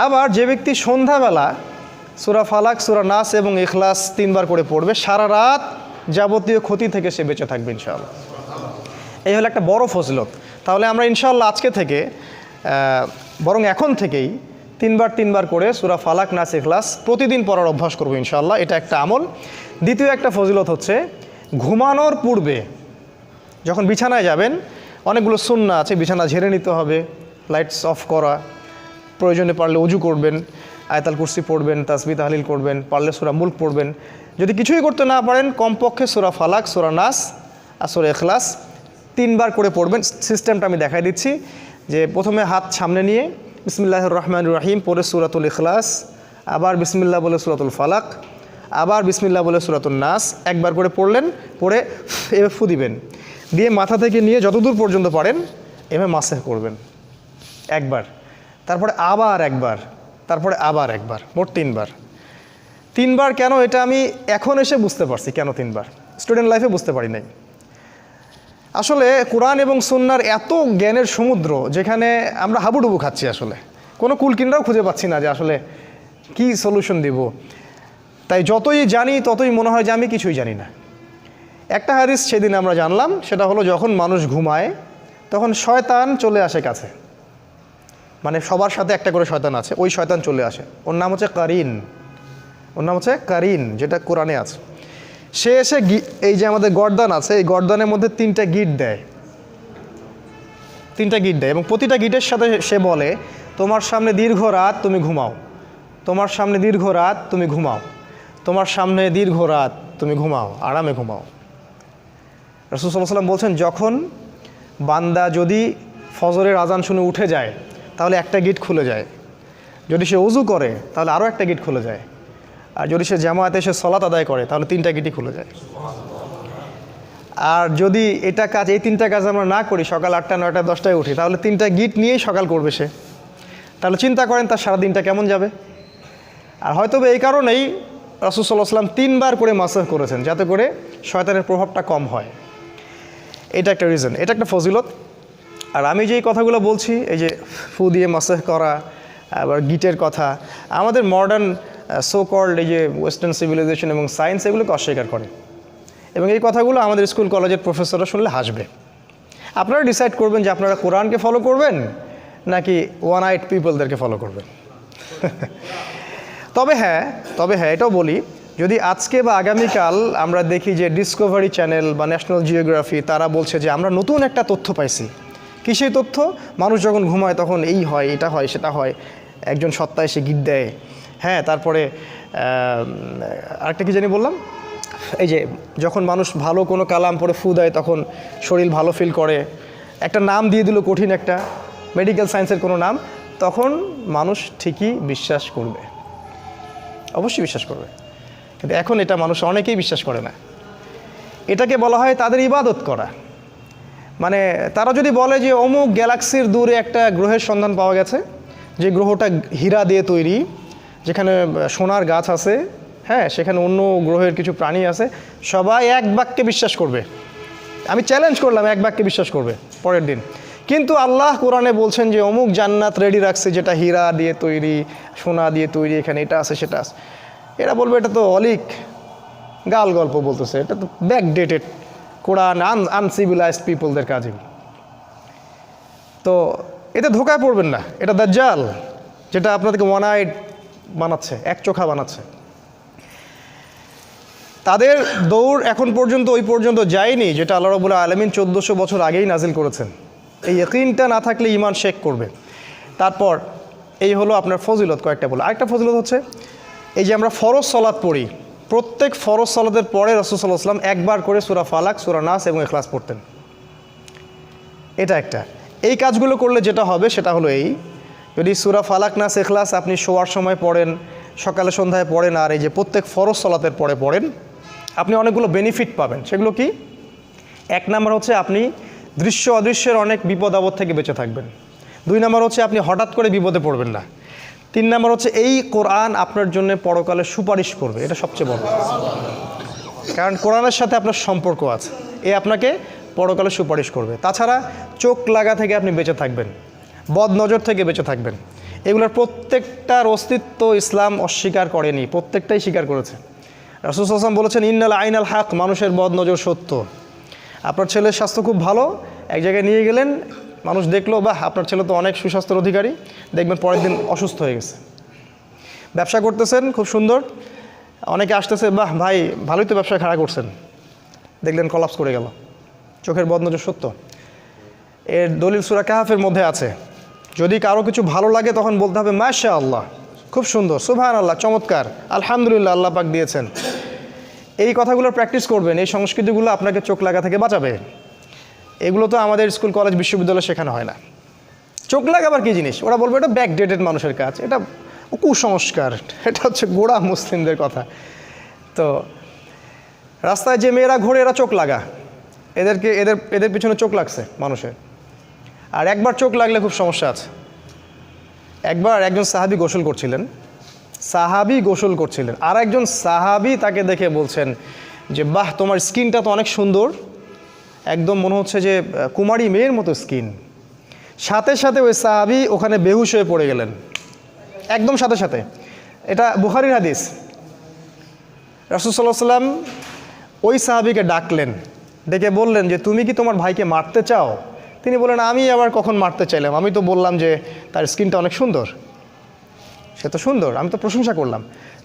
আবার যে ব্যক্তি সন্ধ্যাবেলা সূরা ফালাক, সূরা নাস এবং ইখলাস 3বার করে পড়বে, সারা রাত যাবতীয় ক্ষতি থেকে সে বেঁচে থাকবে ইনশাআল্লাহ। এই হলো একটা বড় ফজিলত। তাহলে আমরা ইনশাআল্লাহ আজকে থেকে, বরং এখন থেকেই 3বার করে সূরা ফালাক, নাস, ইখলাস প্রতিদিন পড়ার অভ্যাস করবো ইনশাআল্লাহ। এটা একটা আমল। দ্বিতীয় একটা ফজিলত হচ্ছে, ঘুমানোর পূর্বে যখন বিছানায় যাবেন, অনেকগুলো সুন্নাহ আছে, বিছানা ঝেড়ে নিতে হবে, লাইটস অফ করা, প্রয়োজনে পারলে ওযু করবেন, আয়াতুল কুরসি পড়বেন, তাসবিহ তাহলিল করবেন, পারলে সূরা মুলক পড়বেন। যদি কিছুই করতে না পারেন কমপক্ষে সূরা ফালাক, সূরা নাস আর সূরা ইখলাস 3বার করে পড়বেন। সিস্টেমটা আমি দেখাই দিচ্ছি, যে প্রথমে হাত সামনে নিয়ে বিসমিল্লাহির রহমানির রহিম পড়ে সূরাতুল ইখলাস আবার বিসমিল্লাহ বলে সূরাতুল ফালাক, আবার বিসমিল্লাহ বলে সূরাতুন নাস, একবার করে পড়লেন, পড়ে এভাবে ফু দিবেন, দিয়ে মাথা থেকে নিয়ে যতদূর পর্যন্ত পারেন এভাবে মাসেহ করবেন একবার, তারপরে আবার একবার, তারপরে আবার একবার, মোট 3 বার। 3 বার কেন, এটা আমি এখন এসে বুঝতে পারছি কেন 3 বার, স্টুডেন্ট লাইফে বুঝতে পারি নাই। আসলে কোরআন এবং সুন্নাহর এত জ্ঞানের সমুদ্র, যেখানে আমরা হাবুডুবু খাচ্ছি, আসলে কোনো কুলকিনরাও খুঁজে পাচ্ছি না যে আসলে কি সলিউশন দিব। তাই যতই জানি ততই মনে হয় যে আমি কিছুই জানি না। একটা হাদিস সেদিন আমরা জানলাম, সেটা হলো যখন মানুষ ঘুমায় তখন শয়তান চলে আসে কাছে, মানে সবার সাথে একটা করে শয়তান আছে, ওই শয়তান চলে আসে, ওর নাম হচ্ছে কারিন, ওর নাম হচ্ছে কারিন, যেটা কোরআনে আছে। সে এসে এই যে আমাদের গর্দান আছে, এই গর্দানের মধ্যে 3টা গিট দেয়, 3টা গিট দেয়, এবং প্রতিটা গিটের সাথে সে বলে তোমার সামনে দীর্ঘ রাত, তুমি ঘুমাও, তোমার সামনে দীর্ঘ রাত, তুমি ঘুমাও, তোমার সামনে দীর্ঘ রাত, তুমি ঘুমাও, আরামে ঘুমাও। রাসূল সাল্লাল্লাহু আলাইহি ওয়াসাল্লাম বলছেন, যখন বান্দা যদি ফজরের আজান শুনে উঠে যায় তাহলে একটা গিট খুলে যায়, যদি সে ওযু করে তাহলে আরও একটা গিট খুলে যায়, আর যদি সে জামায়াতে এসে সালাত আদায় করে তাহলে 3টা গিটই খুলে যায়। আর যদি এই 3টা কাজ আমরা না করি, সকাল 8টা 9টা 10টায় উঠি, তাহলে 3টা গিট নিয়েই সকাল করবে সে। তাহলে চিন্তা করেন তার সারা দিনটা কেমন যাবে। আর হয়তো এই কারণেই রাসূল সাল্লাল্লাহু আলাইহি ওয়াসাল্লাম 3 বার করে মাসাহ করেছেন, যাতে করে শয়তানের প্রভাবটা কম হয়। এটা একটা রিজন, এটা একটা ফজিলত। আর আমি যে কথাগুলো বলছি, এই যে ফু দিয়ে মাসাহ করা, আবার গিটের কথা, আমাদের মডার্ন সো কল্ড এই যে ওয়েস্টার্ন সিভিলাইজেশন এবং সায়েন্স এগুলোকে অস্বীকার করে, এবং এই কথাগুলো আমাদের স্কুল কলেজের প্রফেসররা শুনলে হাসবে। আপনারা ডিসাইড করবেন যে আপনারা কোরআনকে ফলো করবেন নাকি ওয়ান আইট পিপলদেরকে ফলো করবেন। তবে হ্যাঁ, এটাও বলি, যদি আজকে বা আগামীকাল আমরা দেখি যে ডিসকভারি চ্যানেল বা ন্যাশনাল জিওগ্রাফি তারা বলছে যে আমরা নতুন একটা তথ্য পাইছি, কি সেই তথ্য, মানুষ যখন ঘুমায় তখন এই হয়, এটা হয়, সেটা হয়, একজন সত্তা এসে গিট দেয়, হ্যাঁ, তারপরে আরেকটা কি জানি বললাম, এই যে যখন মানুষ ভালো কোনো কালাম পড়ে ফু দেয় তখন শরীর ভালো ফিল করে, একটা নাম দিয়ে দিল কঠিন একটা মেডিকেল সায়েন্সের কোনো নাম, তখন মানুষ ঠিকই বিশ্বাস করবে, অবশ্যই বিশ্বাস করবে। কিন্তু এখন এটা মানুষ অনেকেই বিশ্বাস করে না। এটাকে বলা হয় তাদের ইবাদত করা। মানে তারা যদি বলে যে অমুক গ্যালাক্সির দূরে একটা গ্রহের সন্ধান পাওয়া গেছে, যে গ্রহটা হীরা দিয়ে তৈরি, যেখানে সোনার গাছ আছে, হ্যাঁ, সেখানে অন্য গ্রহের কিছু প্রাণী আছে, সবাই এক বাক্যে বিশ্বাস করবে। আমি চ্যালেঞ্জ করলাম, এক বাক্যে বিশ্বাস করবে পরের দিন। কিন্তু আল্লাহ কোরআনে বলছেন যে অমুক জান্নাত রেডি রাখছে, যেটা হীরা দিয়ে তৈরি, সোনা দিয়ে তৈরি, এখানে এটা আছে, সেটা আছে। এরা বলবে এটা তো অলিক গাল গল্প বলতেছে, এটা তো ব্যাকডেটেড কোরআন, আনসিভিলাইজড পিপলদের কাজ। তো এতে ধোকায় পড়বেন না, এটা দাজ্জাল, যেটা আপনাদেরকে ওয়ান আইড বানাচ্ছে, এক চোখা বানাচ্ছে। তাদের দৌড় এখন পর্যন্ত ওই পর্যন্ত যায়নি যেটা আল্লাহ রাব্বুল আলামিন 1400 বছর আগেই নাজিল করেছেন। এই ইয়াকিনটা না থাকলে ঈমান শেক করবে। তারপর এই হলো আপনার ফজিলত, কয়েকটা বলো। আরেকটা ফজিলত হচ্ছে এই যে আমরা ফরজ সালাত পড়ি, প্রত্যেক ফরজ সালাতের পরে রাসূল সাল্লাল্লাহু আলাইহি ওয়াসাল্লাম একবার করে সূরা ফালাক, সূরা নাস এবং ইখলাস পড়তেন। এটা একটা। এই কাজগুলো করলে যেটা হবে সেটা হলো এই, যদি সূরা ফালাক, নাস, ইখলাস আপনি শোয়ার সময় পড়েন, সকালে সন্ধ্যায় পড়েন, আর এই যে প্রত্যেক ফরজ সালাতের পরে পড়েন, আপনি অনেকগুলো বেনিফিট পাবেন। সেগুলো কি? 1 নাম্বার হচ্ছে আপনি দৃশ্য অদৃশ্যের অনেক বিপদ আপদ থেকে বেঁচে থাকবেন। 2 নাম্বার হচ্ছে আপনি হঠাৎ করে বিপদে পড়বেন না। 3 নাম্বার হচ্ছে এই কোরআন আপনার জন্য পরকালে সুপারিশ করবে, এটা সবচেয়ে বড়, কারণ কোরআনের সাথে আপনার সম্পর্ক আছে, এ আপনাকে পরকালে সুপারিশ করবে। তাছাড়া চোখ লাগা থেকে আপনি বেঁচে থাকবেন, বদ নজর থেকে বেঁচে থাকবেন। এগুলোর প্রত্যেকটার অস্তিত্ব ইসলাম অস্বীকার করেনি, প্রত্যেকটাই স্বীকার করেছে। রাসূল সাল্লাল্লাহু আলাইহি ওয়াসাল্লাম বলেছেন, ইন্নাল আইনাল হক, মানুষের বদ নজর সত্য। আপনার ছেলের স্বাস্থ্য খুব ভালো, এক জায়গায় নিয়ে গেলেন, মানুষ দেখলো বাহ আপনার ছেলে তো অনেক সুস্বাস্থ্যের অধিকারী, দেখবেন পরের দিন অসুস্থ হয়ে গেছে। ব্যবসা করতেছেন খুব সুন্দর, অনেকে আসতেছে, বাহ ভাই ভালোই তো ব্যবসা খাড়া করছেন, দেখলেন কলাপস করে গেল। চোখের বদ নজর সত্য। এর দলিল সূরা কাহফের মধ্যে আছে, যদি কারো কিছু ভালো লাগে তখন বলতে হবে মাশাআল্লাহ, খুব সুন্দর, সুবহানাল্লাহ, চমৎকার, আলহামদুলিল্লাহ, আল্লাহ পাক দিয়েছেন। এই কথাগুলো প্র্যাকটিস করবেন, এই সংস্কৃতিগুলো আপনাকে চোখ লাগা থেকে বাঁচাবে। এগুলো তো আমাদের স্কুল কলেজ বিশ্ববিদ্যালয়ে শেখানো হয় না। চোখ লাগাবার কী জিনিস? ওরা বলবে এটা ব্যাকডেটেড মানুষের কাজ, এটা কুসংস্কার, এটা হচ্ছে গোড়া মুসলিমদের কথা। তো রাস্তায় যে মেয়েরা ঘোরে এরা চোখ লাগা, এদের পিছনে চোখ লাগছে মানুষের। আর একবার চোখ লাগলে খুব সমস্যা আছে। একবার একজন সাহাবী গোসল করছিলেন, আর একজন সাহাবী তাকে দেখে বলছেন যে বাহ, তোমার স্কিনটা তো অনেক সুন্দর, একদম মনে হচ্ছে যে কুমারী মেয়ের মতো স্কিন। সাথে সাথে ওই সাহাবী ওখানে বেহুশ হয়ে পড়ে গেলেন, একদম সাথে সাথে। এটা বুখারীর হাদিস। রাসূল সাল্লাল্লাহু আলাইহি ওয়াসাল্লাম ওই সাহাবীকে ডাকলেন, ডেকে বললেন যে তুমি কি তোমার ভাইকে মারতে চাও? তিনি বললেন আমি আবার কখন মারতে চাইলাম, আমি তো বললাম যে তার স্কিনটা অনেক সুন্দর, সে তো সুন্দর, আমি তো প্রশংসা করলাম।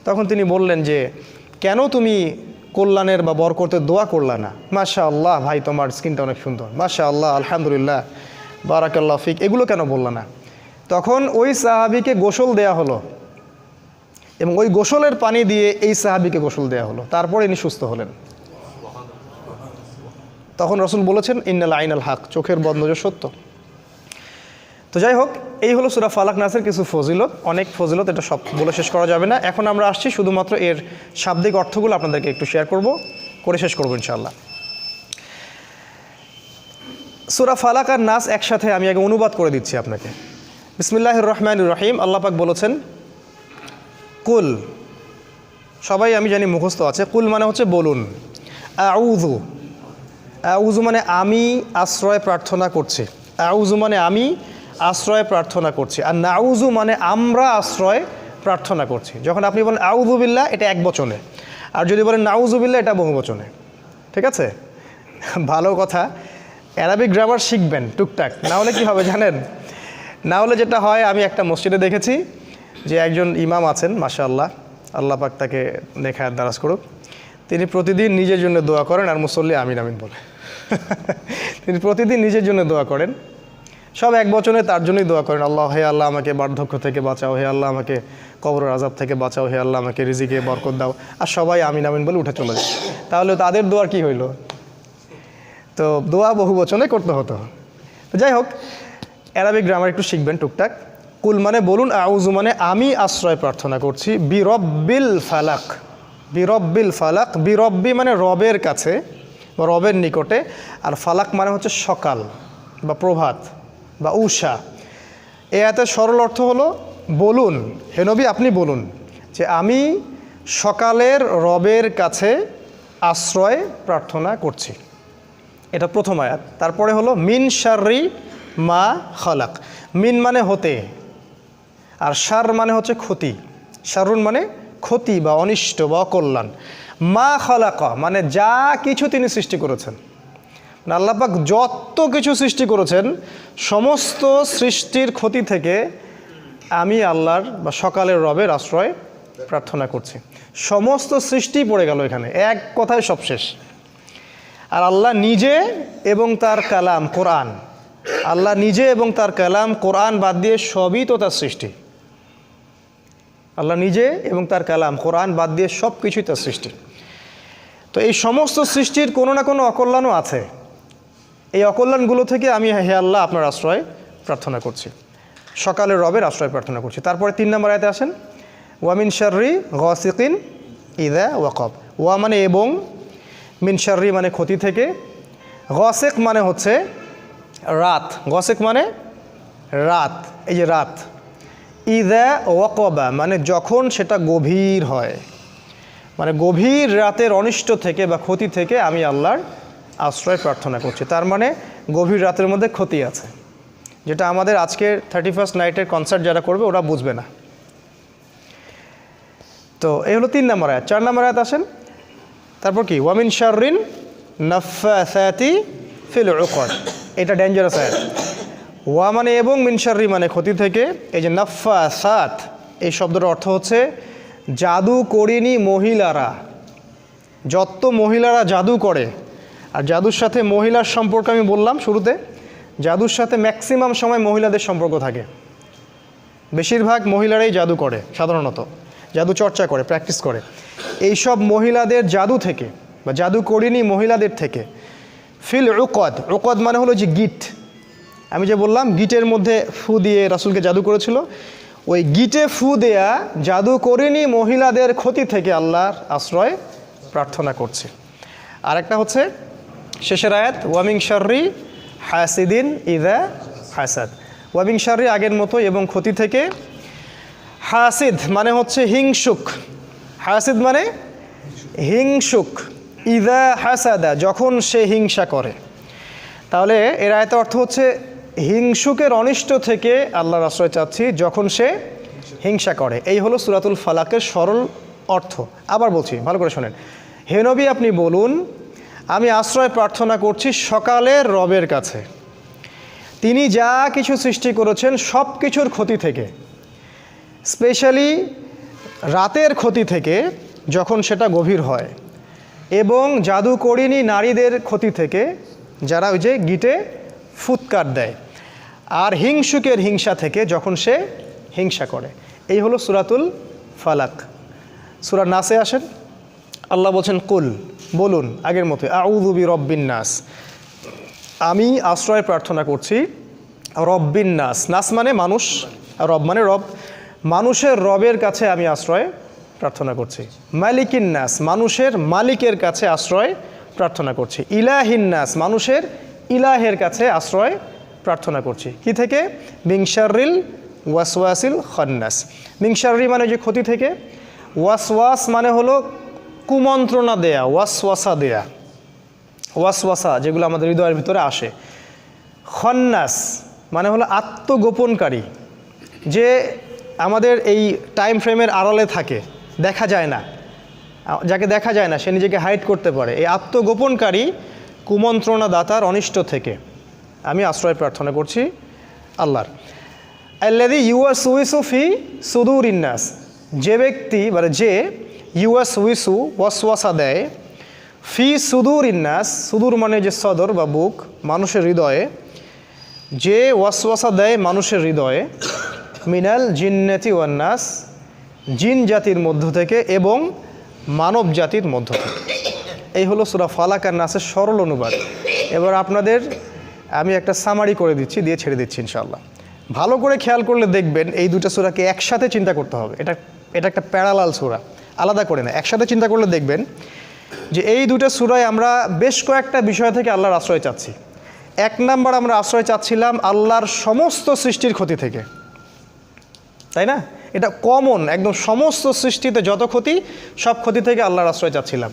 তখন তিনি বললেন যে কেন তুমি কল্যাণের বা বরকতের দোয়া করলা না? মাশাআল্লাহ ভাই, তোমার স্কিনটা অনেক সুন্দর, মাশাআল্লাহ, আলহামদুলিল্লাহ, বারাকাল্লাহ ফিক, এগুলো কেন বললা না? তখন ওই সাহাবীকে গোসল দেয়া হলো এবং ওই গোসলের পানি দিয়ে এই সাহাবীকে গোসল দেয়া হলো, তারপরে ইনি সুস্থ হলেন। তখন রাসূল বলেছেন ইন্নাল আইনাল হক, চোখের বন্ধ যে সত্য। তো যাই হোক, এই হলো সূরা ফালাক নাসের কিছু ফজিলত, অনেক ফজিলত, এটা সব বলে শেষ করা যাবে না। এখন আমরা আসছি শুধুমাত্র এর শাব্দিক অর্থগুলো আপনাদেরকে একটু শেয়ার করে শেষ করবো ইনশাআল্লাহ। সূরা ফালাক আর নাস একসাথে আমি আগে অনুবাদ করে দিচ্ছি আপনাকে। বিসমিল্লাহির রহমানির রহিম। আল্লাহ পাক বলেছেন কুল, সবাই আমি জানি মুখস্থ আছে। কুল মানে হচ্ছে বলুন। আউযু, আউযু মানে আমি আশ্রয় প্রার্থনা করছি। আউযু মানে আমি আশ্রয় প্রার্থনা করছি। আর নাউযু মানে আমরা আশ্রয় প্রার্থনা করছি। যখন আপনি বলেন আউযু বিল্লাহ, এটা এক বচনে, আর যদি বলেন নাউযু বিল্লাহ, এটা বহু বচনে। ঠিক আছে, ভালো কথা। অ্যারাবিক গ্রামার শিখবেন টুকটাক, না হলে কী হবে জানেন? না হলে যেটা হয়, আমি একটা মসজিদে দেখেছি যে একজন ইমাম আছেন, মাশাআল্লাহ, আল্লাহ পাক তাকে নেখায়াত দারাজ করুক, তিনি প্রতিদিন নিজের জন্য দোয়া করেন আর মুসল্লি আমিন আমিন বলে। তিনি প্রতিদিন নিজের জন্য দোয়া করেন, সব এক বচনে তার জন্যই দোয়া করেন। আল্লাহ, হে আল্লাহ আমাকে বার্ধক্য থেকে বাঁচাও, হে আল্লাহ আমাকে কবরের আযাব থেকে বাঁচাও, হে আল্লাহ আমাকে রিজিকে বরকত দাও, আর সবাই আমিন আমিন বলে উঠে চলে যায়। তাহলে তাদের দোয়ার কি হইল? তো দোয়া বহু বচনে করতে হতো। তো যাই হোক, অ্যারাবিক গ্রামার একটু শিখবেন টুকটাক। কুল মানে বলুন, আউযু মানে আমি আশ্রয় প্রার্থনা করছি, বিরব্বিল ফালাক, বিরব্বিল ফালাক, বিরব্বি মানে রবের কাছে বা রবের নিকটে, আর ফালাক মানে হচ্ছে সকাল বা প্রভাত বা উষা। এ আয়াতের সরল অর্থ হলো বলুন, হে নবী আপনি বলুন যে আমি সকালের রবের কাছে আশ্রয় প্রার্থনা করছি। এটা প্রথম আয়াত। তারপরে হলো মিন শাররি মা খালাক। মিন মানে হতে, আর শার মানে হচ্ছে ক্ষতি। শারুন মানে ক্ষতি বা অনিষ্ট বা অকল্যাণ। মা খালাকা মানে যা কিছু তিনি সৃষ্টি করেছেন। আল্লাহ পাক যত কিছু সৃষ্টি করেছেন, সমস্ত সৃষ্টির ক্ষতি থেকে আমি আল্লাহর বা সকালের রবের আশ্রয় প্রার্থনা করছি। সমস্ত সৃষ্টি পড়ে গেল এখানে, এক কথায় সব শেষ। আর আল্লাহ নিজে এবং তার কালাম কোরআন, আল্লাহ নিজে এবং তার কালাম কোরআন বাদ দিয়ে সবই তো তার সৃষ্টি। আল্লাহ নিজে এবং তার কালাম কোরআন বাদ দিয়ে সব কিছুই তার সৃষ্টি। তো এই সমস্ত সৃষ্টির কোনো না কোনো অকল্যাণও আছে। এই অকল্যাণগুলো থেকে আমি হে আল্লাহ আপনার আশ্রয় প্রার্থনা করছি, সকালের রবের আশ্রয় প্রার্থনা করছি। তারপরে 3 নম্বর আয়াতে আসেন, ওয়ামিন শাররি গাসিকিন ইযা ওয়াকাব। ওয়া মানে এবং, মিন শাররি মানে ক্ষতি থেকে, গাসিক মানে হচ্ছে রাত, গাসিক মানে রাত, এই যে রাত, ইযা ওয়াকাবা মানে যখন সেটা গভীর হয়, মানে গভীর রাতের অনিষ্ট থেকে বা ক্ষতি থেকে আমি আল্লাহর আশ্রয় প্রার্থনা করছি। তার মানে গভীর রাতের মধ্যে ক্ষতি আছে, যেটা আমাদের আজকের 31st নাইটের কনসার্ট যারা করবে ওরা বুঝবে না। তো এই হলো 3 নম্বর আয়াত। 4 নম্বর আয়াত আসেন, তারপর কি ওয়ামিন শাররিন নাফাসাতি ফিল উকদ। এটা ডেঞ্জারাস আয়াত। ওয়া মানে এবং, মিন শাররি মানে ক্ষতি থেকে। এই যে নাফাসাত, এই শব্দের অর্থ হচ্ছে জাদু করিনি মহিলারা, যত মহিলারা জাদু করে। আর জাদুর সাথে মহিলার সম্পর্ক আমি বললাম শুরুতে, জাদুর সাথে ম্যাক্সিমাম সময় মহিলাদের সম্পর্ক থাকে। বেশিরভাগ মহিলারাই জাদু করে, সাধারণত জাদু চর্চা করে, প্র্যাকটিস করে। এই সব মহিলাদের জাদু থেকে বা জাদু করিনি মহিলাদের থেকে ফিল উকদ, উকদ মানে হলো যে গিট, আমি যে বললাম গিটের মধ্যে ফু দিয়ে রাসূলকে জাদু করেছিল, ওই গিটে ফু দেয়া জাদুকরিনী মহিলাদের ক্ষতি থেকে আল্লাহর আশ্রয় প্রার্থনা করছি। আরেকটা হচ্ছে শেষের আয়াত, ওয়ামিং শাররি হাসিদিন ইদা হাসাদ। ওয়ামিং শাররি আগের মতো এবং ক্ষতি থেকে, হাসিদ মানে হচ্ছে হিংসুক, হাসিদ মানে হিংসুক, ইদা হাসাদা যখন সে হিংসা করে। তাহলে এর আয়াতের অর্থ হচ্ছে হিংসুকের অনিষ্ট থেকে আল্লাহর আশ্রয় চাচ্ছি যখন সে হিংসা করে। এই হলো সূরাতুল ফালাকের সরল অর্থ। আবার বলছি, ভালো করে শোনেন। হে নবী, আপনি বলুন, আমি আশ্রয় প্রার্থনা করছি সকালের রবের কাছে, তিনি যা কিছু সৃষ্টি করেছেন সব কিছুর ক্ষতি থেকে, স্পেশালি রাতের ক্ষতি থেকে যখন সেটা গভীর হয়, এবং জাদুকরিনী নারীদের ক্ষতি থেকে যারা ওই যে গিটে ফুৎকার দেয়, আর হিংসুকের হিংসা থেকে যখন সে হিংসা করে। এই হলো সূরাতুল ফালাক। সূরা নাসে আসেন, আল্লাহ বলছেন কুল, বলুন আগের মতো, আউযু বিরব্বিন নাস, আমি আশ্রয় প্রার্থনা করছি রব্বিন নাস, নাস মানে মানুষ, রব মানে রব, মানুষের রবের কাছে আমি আশ্রয় প্রার্থনা করছি। মালিকিন নাস, মানুষের মালিকের কাছে আশ্রয় প্রার্থনা করছি। ইলাহিন নাস, মানুষের ইলাহের কাছে আশ্রয় প্রার্থনা করছি। কি থেকে? মিন শাররিল ওয়াসওয়াসিল খান্নাস। মিন শাররি মানে যে ক্ষতি থেকে, ওয়াসওয়াস মানে হলো কুমন্ত্রণা দেয়া, ওয়াসওয়াসা দেয়া, ওয়াসওয়াসা যেগুলো আমাদের হৃদয়ের ভিতরে আসে। খান্নাস মানে হলো আত্মগোপনকারী, যে আমাদের এই টাইম ফ্রেমের আড়ালে থাকে, দেখা যায় না, যাকে দেখা যায় না সে নিজেকে হাইড করতে পারে। এই আত্মগোপনকারী কুমন্ত্রণা দাতার অনিষ্ট থেকে আমি আশ্রয় প্রার্থনা করছি আল্লাহর। আল্লাযী ইউওয়াসউইসু ফি সুদুরিন নাস, যে ব্যক্তি মানে যে ইউওয়াসউইসু ওয়াসওয়াসা দেয়, ফি সুদুরিন নাস, সুদূর মানে যে সদর বা বুক, মানুষের হৃদয়ে, যে ওয়াসওয়াসা দেয় মানুষের হৃদয়ে, মিনাল জিন্নাতি ওয়ান নাস, জিন জাতির মধ্য থেকে এবং মানব জাতির মধ্য থেকে। এই হলো সূরা ফালাক আর নাসের সরল অনুবাদ। এবার আপনাদের আমি একটা সামারি করে দিচ্ছি, দিয়ে ছেড়ে দিচ্ছি ইনশাআল্লাহ। ভালো করে খেয়াল করলে দেখবেন এই দুটো সূরাকে একসাথে চিন্তা করতে হবে। এটা একটা প্যারালাল সূরা, আলাদা করে না, একসাথে চিন্তা করলে দেখবেন যে এই দুটো সূরায় আমরা বেশ কয়েকটা বিষয় থেকে আল্লাহর আশ্রয় চাচ্ছি। এক নাম্বার, আমরা আশ্রয় চাচ্ছিলাম আল্লাহর সমস্ত সৃষ্টির ক্ষতি থেকে, তাই না? এটা কমন, একদম সমস্ত সৃষ্টিতে যত ক্ষতি, সব ক্ষতি থেকে আল্লাহর আশ্রয় চাচ্ছিলাম।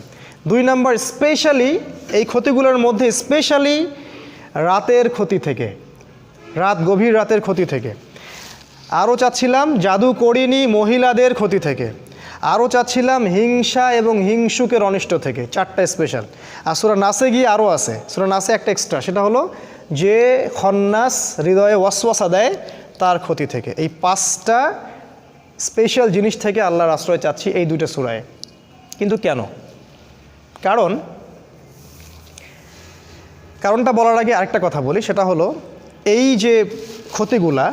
দুই নাম্বার, স্পেশালি এই ক্ষতিগুলোর মধ্যে স্পেশালি রাতের ক্ষতি থেকে, গভীর রাতের ক্ষতি থেকে। আরও চাচ্ছিলাম জাদুকরিনী মহিলাদের ক্ষতি থেকে। আরও চাচ্ছিলাম হিংসা এবং হিংসুকের অনিষ্ট থেকে। চারটা স্পেশাল। আর সূরা নাসে গিয়ে আরও আছে, সূরা নাসে একটা এক্সট্রা, সেটা হলো যে খন্নাস, হৃদয়ে ওয়াসওয়াসা দেয়, তার ক্ষতি থেকে। এই পাঁচটা স্পেশাল জিনিস থেকে আল্লাহর আশ্রয় চাচ্ছি এই দুটো সূরায়। কিন্তু কেন? কারণটা বলার আগে আরেকটা কথা বলি, সেটা হলো এই যে ক্ষতিগুলা,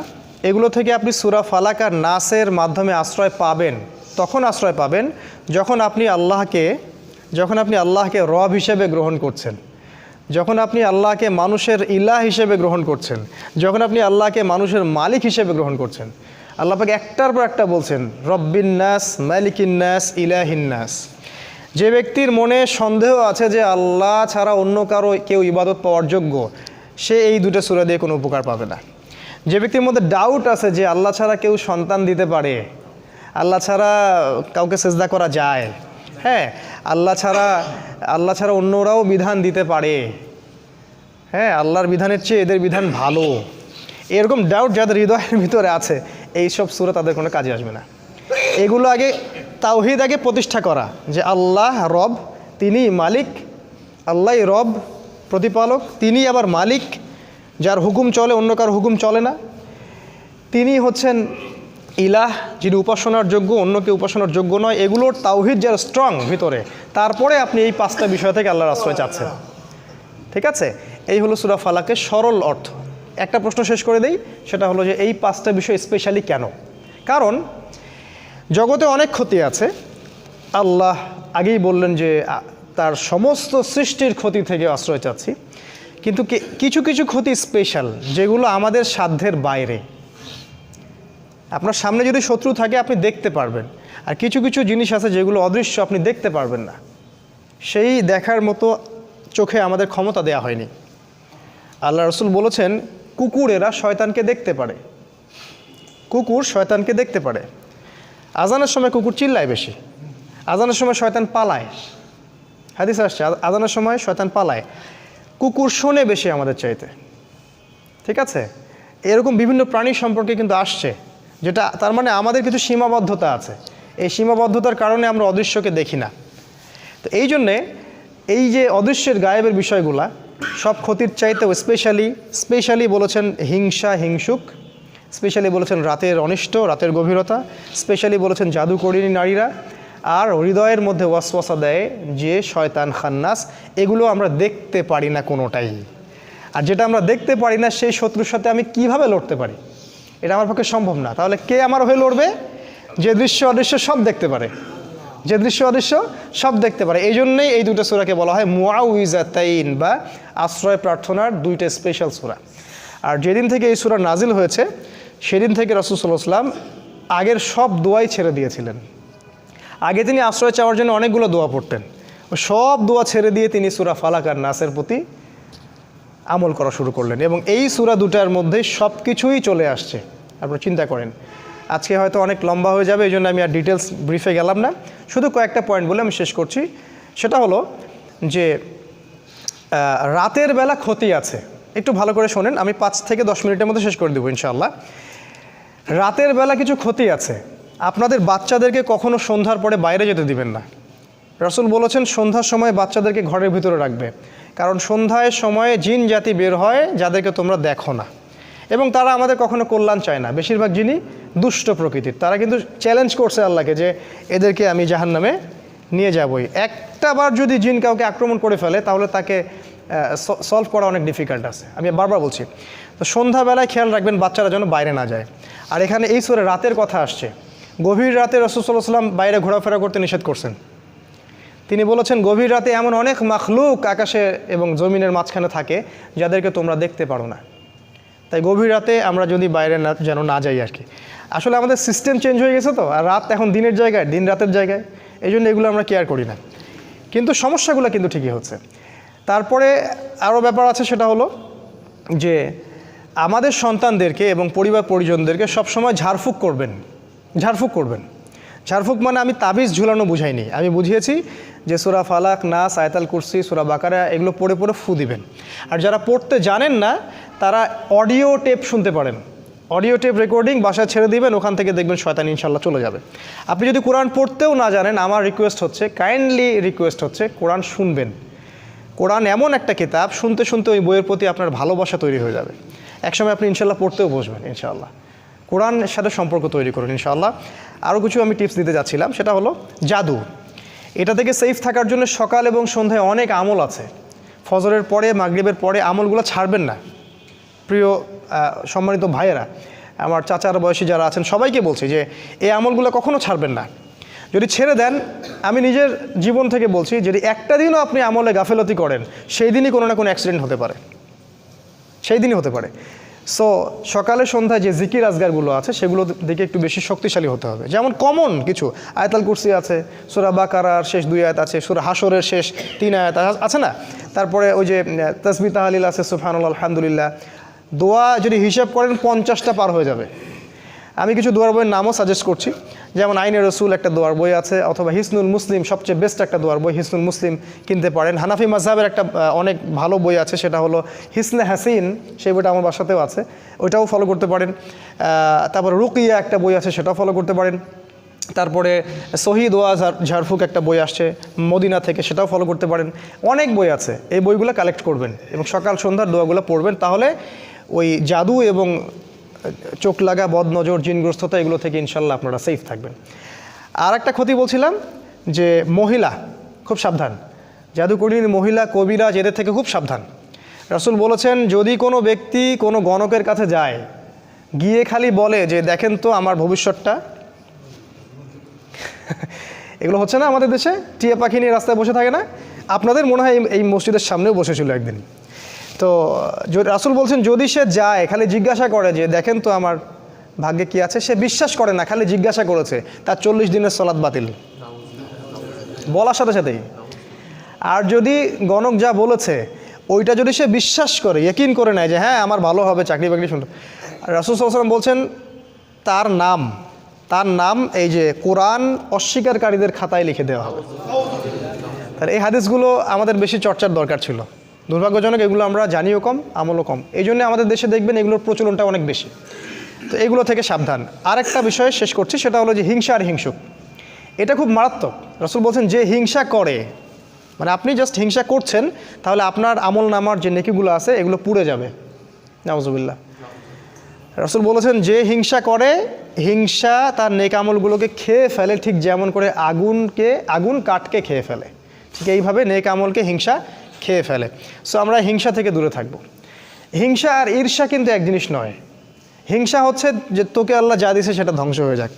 এগুলো থেকে আপনি সূরা ফালাক আর নাসের মাধ্যমে আশ্রয় পাবেন। তখন আশ্রয় পাবেন যখন আপনি আল্লাহকে রব হিসেবে গ্রহণ করছেন, যখন আপনি আল্লাহকে মানুষের ইলাহ হিসেবে গ্রহণ করছেন, যখন আপনি আল্লাহকে মানুষের মালিক হিসেবে গ্রহণ করছেন। আল্লাহ পাক একটার পর একটা বলছেন, রব্বিন নাস, মালিকিন নাস, ইলাহিন নাস। যে ব্যক্তির মনে সন্দেহ আছে যে আল্লাহ ছাড়া অন্য কেউ ইবাদত পাওয়ার যোগ্য, সে এই দুটো সূরা দিয়ে কোনো উপকার পাবে না। যে ব্যক্তির মধ্যে ডাউট আছে যে আল্লাহ ছাড়া কেউ সন্তান দিতে পারে, আল্লাহ ছাড়া কাউকে সেজদা করা যায়, হ্যাঁ, আল্লাহ ছাড়া অন্যরাও বিধান দিতে পারে, হ্যাঁ, আল্লাহর বিধানের চেয়ে এদের বিধান ভালো, এরকম ডাউট যাদের হৃদয়ের ভিতরে আছে, এই সব সূরা তাদের কোনো কাজে আসবে না। এগুলো আগে তাওহীদ আগে প্রতিষ্ঠা করা, যে আল্লাহ রব, তিনি মালিক, আল্লাহই রব প্রতিপালক, তিনি আবার মালিক, যার হুকুম চলে, অন্য কারো হুকুম চলে না। তিনি হচ্ছেন ইলাহ, যিনি উপাসনার যোগ্য, অন্য কেউ উপাসনার যোগ্য নয়। এগুলোর তাওহীদ যার স্ট্রং ভিতরে, তারপরে আপনি এই পাঁচটা বিষয় থেকে আল্লাহর আশ্রয় চাচ্ছেন। ঠিক আছে? এই হলো সূরা ফালাকের সরল অর্থ। একটা প্রশ্ন শেষ করে দেই, সেটা হলো যে এই পাঁচটা বিষয় স্পেশালি কেন? কারণ জগতে অনেক ক্ষতি আছে। আল্লাহ আগেই বললেন যে তার সমস্ত সৃষ্টির ক্ষতি থেকে আশ্রয় চাচ্ছি, কিন্তু কিছু কিছু ক্ষতি স্পেশাল, যেগুলো আমাদের সাধ্যের বাইরে। আপনার সামনে যদি শত্রু থাকে আপনি দেখতে পারবেন, আর কিছু কিছু জিনিস আছে যেগুলো অদৃশ্য, আপনি দেখতে পারবেন না। সেই দেখার মতো চোখে আমাদের ক্ষমতা দেয়া হয়নি। আল্লাহ রসুল বলেছেন কুকুরেরা শয়তানকে দেখতে পারে, কুকুর শয়তানকে দেখতে পারে। আজানের সময় কুকুর চিল্লায় বেশি, আজানের সময় শয়তান পালায়। হাদিস আসছে আজানের সময় শয়তান পালায়, কুকুর শোনে বেশি আমাদের চাইতে। ঠিক আছে, এরকম বিভিন্ন প্রাণী সম্পর্কে কিন্তু আসছে, যেটা তার মানে আমাদের কিছু সীমাবদ্ধতা আছে। এই সীমাবদ্ধতার কারণে আমরা অদৃশ্যকে দেখি না। তো এই জন্যে এই যে অদৃশ্যের গায়েবের বিষয়গুলা সব ক্ষতির চাইতেও স্পেশালি বলেছেন হিংসা, হিংসুক, স্পেশালি বলেছেন রাতের অনিষ্ট, রাতের গভীরতা, স্পেশালি বলেছেন জাদুকরিনী নারীরা, আর হৃদয়ের মধ্যে ওয়াসওয়াসা দেয় যে শয়তান খান্নাস, এগুলো আমরা দেখতে পারি না কোনোটাই। আর যেটা আমরা দেখতে পারি না সেই শত্রুর সাথে আমি কিভাবে লড়তে পারি, এটা আমার পক্ষে সম্ভব না। তাহলে কে আমার হয়ে লড়বে? যে দৃশ্য অদৃশ্য সব দেখতে পারে, যে দৃশ্য অদৃশ্য সব দেখতে পারে। এই জন্যই এই দুটো সূরাকে বলা হয় মুআউইজাতাইন বা আশ্রয় প্রার্থনার দুইটা স্পেশাল সূরা। আর যেদিন থেকে এই সূরা নাজিল হয়েছে সেদিন থেকে রাসূল সাল্লাল্লাহু আলাইহি ওয়াসাল্লাম আগের সব দোয়াই ছেড়ে দিয়েছিলেন। আগে তিনি আশ্রয় চাওয়ার জন্য অনেকগুলো দোয়া পড়তেন, সব দোয়া ছেড়ে দিয়ে তিনি সূরা ফালাক আর নাসের প্রতি আমল করা শুরু করলেন, এবং এই সূরা দুটার মধ্যে সব কিছুই চলে আসছে। আপনারা চিন্তা করেন, আজকে হয়তো অনেক লম্বা হয়ে যাবে, এই জন্য আমি আর ডিটেলস ব্রিফে গেলাম না, শুধু কয়েকটা পয়েন্ট বলে আমি শেষ করছি। সেটা হলো যে রাতের বেলা ক্ষতি আছে, একটু ভালো করে শোনেন, আমি 5 থেকে 10 মিনিটের মধ্যে শেষ করে দেবো ইনশাআল্লাহ। রাতের বেলা কিছু ক্ষতি আছে। আপনাদের বাচ্চাদেরকে কখনো সন্ধ্যার পরে বাইরে যেতে দিবেন না। রাসূল বলেছেন সন্ধ্যার সময় বাচ্চাদেরকে ঘরের ভিতরে রাখবে, কারণ সন্ধ্যায় সময়ে জিন জাতি বের হয় যাদেরকে তোমরা দেখো না, এবং তারা আমাদের কখনো কল্যাণ চায় না। বেশিরভাগ জিনই দুষ্ট প্রকৃতির, তারা কিন্তু চ্যালেঞ্জ করছে আল্লাহকে যে এদেরকে আমি জাহান্নামে নিয়ে যাবই। একটা বার যদি জিন কাউকে আক্রমণ করে ফেলে তাহলে তাকে সলভ করা অনেক ডিফিকাল্ট আছে, আমি বারবার বলছি। তো সন্ধ্যাবেলায় খেয়াল রাখবেন বাচ্চারা যেন বাইরে না যায়। আর এখানে এই সূরা রাতের কথা আসছে, গভীর রাতে রাসূল সাল্লাল্লাহু আলাইহি ওয়াসাল্লাম বাইরে ঘোরাফেরা করতে নিষেধ করছেন। তিনি বলেছেন গভীর রাতে এমন অনেক মাখলুক আকাশে এবং জমিনের মাঝখানে থাকে যাদেরকে তোমরা দেখতে পারো না। তাই গভীর রাতে আমরা যদি বাইরে যেন না যাই আর কি। আসলে আমাদের সিস্টেম চেঞ্জ হয়ে গেছে তো, আর রাত এখন দিনের জায়গায়, দিন রাতের জায়গায়, এই জন্য এগুলো আমরা কেয়ার করি না, কিন্তু সমস্যাগুলো কিন্তু ঠিকই হচ্ছে। তারপরে আরও ব্যাপার আছে, সেটা হলো যে আমাদের সন্তানদেরকে এবং পরিবার পরিজনদেরকে সবসময় ঝাড়ফুঁক করবেন। ঝাড়ফুঁক মানে আমি তাবিজ ঝুলানো বুঝাইনি, আমি বুঝিয়েছি যে সূরা ফালাক, নাস, আয়াতুল কুরসি, সূরা বাকারা এগুলো পড়ে পড়ে ফু দিবেন। আর যারা পড়তে জানেন না তারা অডিও টেপ শুনতে পারেন, অডিও টেপ রেকর্ডিং বাসায় ছেড়ে দিবেন, ওখান থেকে দেখবেন শয়তান ইনশাল্লাহ চলে যাবে। আপনি যদি কোরআন পড়তেও না জানেন, আমার কাইন্ডলি রিকোয়েস্ট হচ্ছে কোরআন শুনবেন। কোরআন এমন একটা কিতাব, শুনতে শুনতে ওই বইয়ের প্রতি আপনার ভালোবাসা তৈরি হয়ে যাবে। একসময় আপনি ইনশাল্লাহ পড়তেও বসবেন ইনশাআল্লাহ। কোরআনের সাথে সম্পর্ক তৈরি করুন ইনশাআল্লাহ। আরও কিছু আমি টিপস দিতে যাচ্ছিলাম, সেটা হলো জাদু। এটা থেকে সেফ থাকার জন্য সকাল এবং সন্ধ্যায় অনেক আমল আছে। ফজরের পরে, মাগরিবের পরে আমলগুলো ছাড়বেন না। প্রিয় সম্মানিত ভাইয়েরা, আমার চাচার বয়সী যারা আছেন সবাইকে বলছি যে এই আমলগুলো কখনো ছাড়বেন না। যদি ছেড়ে দেন, আমি নিজের জীবন থেকে বলছি, যদি একটা দিনও আপনি আমলে গাফেলতি করেন সেই দিনই কোনো না কোনো অ্যাক্সিডেন্ট হতে পারে, সেই দিনই হতে পারে। সো সকালে সন্ধ্যায় যে জিকির আজগারগুলো আছে সেগুলো দিকে একটু বেশি শক্তিশালী হতে হবে। যেমন কমন কিছু আয়াতুল কুরসি আছে, সূরা বাকারার শেষ 2 আয়াত আছে, সূরা হাশরের শেষ 3 আয়াত আছে না, তারপরে ওই যে তাসবিহ তাহলিল আছে, সুবহানাল্লাহ, আলহামদুলিল্লাহ। দোয়া যদি হিসাব করেন 50টা পার হয়ে যাবে। আমি কিছু দোয়ার বইয়ের নামও সাজেস্ট করছি, যেমন আইনে রসুল একটা দোয়ার বই আছে, অথবা হিসনুল মুসলিম সবচেয়ে বেস্ট একটা দোয়ার বই, হিসনুল মুসলিম কিনতে পারেন। হানাফি মাযহাবের একটা অনেক ভালো বই আছে, সেটা হলো হিসনে হাসিন, সেই বইটা আমার বাসাতেও আছে, ওইটাও ফলো করতে পারেন। তারপরে রুকিয়া একটা বই আছে, সেটাও ফলো করতে পারেন। তারপরে সহি দোয়া ঝাড়ফুঁক একটা বই আসছে মদিনা থেকে, সেটাও ফলো করতে পারেন। অনেক বই আছে, এই বইগুলো কালেক্ট করবেন এবং সকাল সন্ধ্যার দোয়াগুলো পড়বেন, তাহলে ওই জাদু এবং চোখ লাগা, বদনজর, জিনগ্রস্ততা এগুলো থেকে ইনশাল্লাহ আপনারা সেফ থাকবেন। আর একটা ক্ষতি বলছিলাম যে মহিলা, খুব সাবধান, জাদুকরীর মহিলা, কবিরাজ, এদের থেকে খুব সাবধান। রাসূল বলেছেন যদি কোনো ব্যক্তি কোনো গণকের কাছে যায়, গিয়ে খালি বলে যে দেখেন তো আমার ভবিষ্যৎটা, এগুলো হচ্ছে না আমাদের দেশে, টিয়া পাখি নিয়ে রাস্তায় বসে থাকে না, আপনাদের মনে হয় এই মসজিদের সামনেও বসেছিল একদিন। তো রাসূল বলছেন যদি সে যায় খালি জিজ্ঞাসা করে যে দেখেন তো আমার ভাগ্যে কি আছে, সে বিশ্বাস করে না, খালি জিজ্ঞাসা করেছে, তার 40 দিনের সালাত বাতিল বলার সাথে সাথেই। আর যদি গণক যা বলেছে ওইটা যদি সে বিশ্বাস করে, ইয়াকিন করে নেয় যে হ্যাঁ আমার ভালো হবে, চাকরি বাকরি শুনতে, রাসূল সাল্লাল্লাহু আলাইহি ওয়াসাল্লাম বলছেন তার নাম এই যে কোরআন অস্বীকারীদের খাতায় লিখে দেওয়া হবে। তাহলে এই হাদিসগুলো আমাদের বেশি চর্চার দরকার ছিল। দুর্ভাগ্যজনক এগুলো আমরা জানিও কম, আমলও কম। এই জন্য আমাদের দেশে দেখবেন এগুলোর প্রচলনটা অনেক বেশি। তো এগুলো থেকে সাবধান। আরেকটা বিষয় শেষ করছি, সেটা হলো যে হিংসা আর হিংসুক, এটা খুব মারাত্মক। রাসূল বলছেন যে হিংসা করে, মানে আপনি জাস্ট হিংসা করছেন, তাহলে আপনার আমল নামার যে নেকিগুলো আছে এগুলো পুড়ে যাবে, নাউজুবিল্লাহ। রাসূল বলেছেন যে হিংসা করে, হিংসা তার নেক আমলগুলোকে খেয়ে ফেলে, ঠিক যেমন করে আগুন কাঠকে খেয়ে ফেলে, ঠিক এইভাবে নেক আমলকে হিংসা খেয়ে ফেলে। সো আমরা হিংসা থেকে দূরে থাকব। হিংসা আর ঈর্ষা কিন্তু এক জিনিস নয়। হিংসা হচ্ছে যে তোকে আল্লাহ যা দিয়েছে সেটা ধ্বংস হয়ে যাক,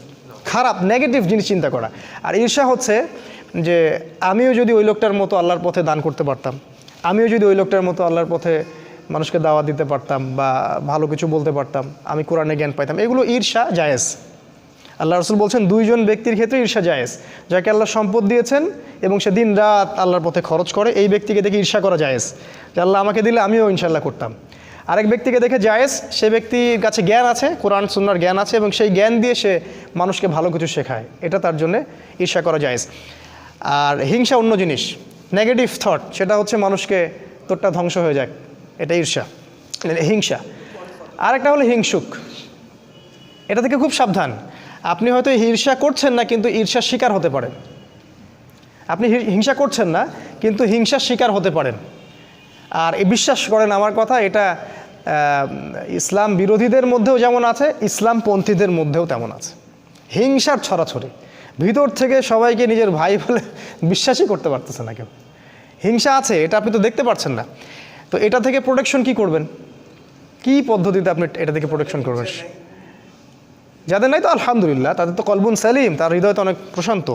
খারাপ নেগেটিভ জিনিস চিন্তা করা। আর ঈর্ষা হচ্ছে যে আমিও যদি ওই লোকটার মতো আল্লাহর পথে দান করতে পারতাম, আমিও যদি ওই লোকটার মতো আল্লাহর পথে মানুষকে দাওয়াত দিতে পারতাম বা ভালো কিছু বলতে পারতাম, আমি কোরআনে জ্ঞান পাইতাম, এগুলো ঈর্ষা জায়েজ। আল্লাহ রাসূল বলছেন দুইজন ব্যক্তির ক্ষেত্রে ঈর্ষা জায়েজ, যাকে আল্লাহ সম্পদ দিয়েছেন এবং সে দিন রাত আল্লাহর পথে খরচ করে, এই ব্যক্তিকে দেখে ঈর্ষা করা জায়েজ, যে আল্লাহ আমাকে দিলে আমিও ইনশাল্লাহ করতাম। আরেক ব্যক্তিকে দেখে জায়েজ, সে ব্যক্তির কাছে জ্ঞান আছে, কোরআন সুন্নাহর জ্ঞান আছে এবং সেই জ্ঞান দিয়ে সে মানুষকে ভালো কিছু শেখায়, এটা তার জন্য ঈর্ষা করা জায়েজ। আর হিংসা অন্য জিনিস, নেগেটিভ থট, সেটা হচ্ছে মানুষকে তোরটা ধ্বংস হয়ে যাক, এটা ঈর্ষা, হিংসা। আরেকটা হলো হিংসুক, এটা থেকে খুব সাবধান। আপনি হয়তো ঈর্ষা করছেন না, কিন্তু ঈর্ষার শিকার হতে পারেন। আপনি হিংসা করছেন না, কিন্তু হিংসার শিকার হতে পারেন। আর বিশ্বাস করেন আমার কথা, এটা ইসলাম বিরোধীদের মধ্যেও যেমন আছে, ইসলামপন্থীদের মধ্যেও তেমন আছে। হিংসার ছড়াছড়ি, ভিতর থেকে সবাইকে নিজের ভাই বলে বিশ্বাসই করতে পারতেছে না কেউ। হিংসা আছে, এটা আপনি তো দেখতে পাচ্ছেন না। তো এটা থেকে প্রোটেকশন কি করবেন, কি পদ্ধতিতে আপনি এটা থেকে প্রোটেকশন করবেন? যাদের নাই তো আলহামদুলিল্লাহ, তাদের তো কলবুন সালিম, তার হৃদয় তো অনেক প্রশান্ত।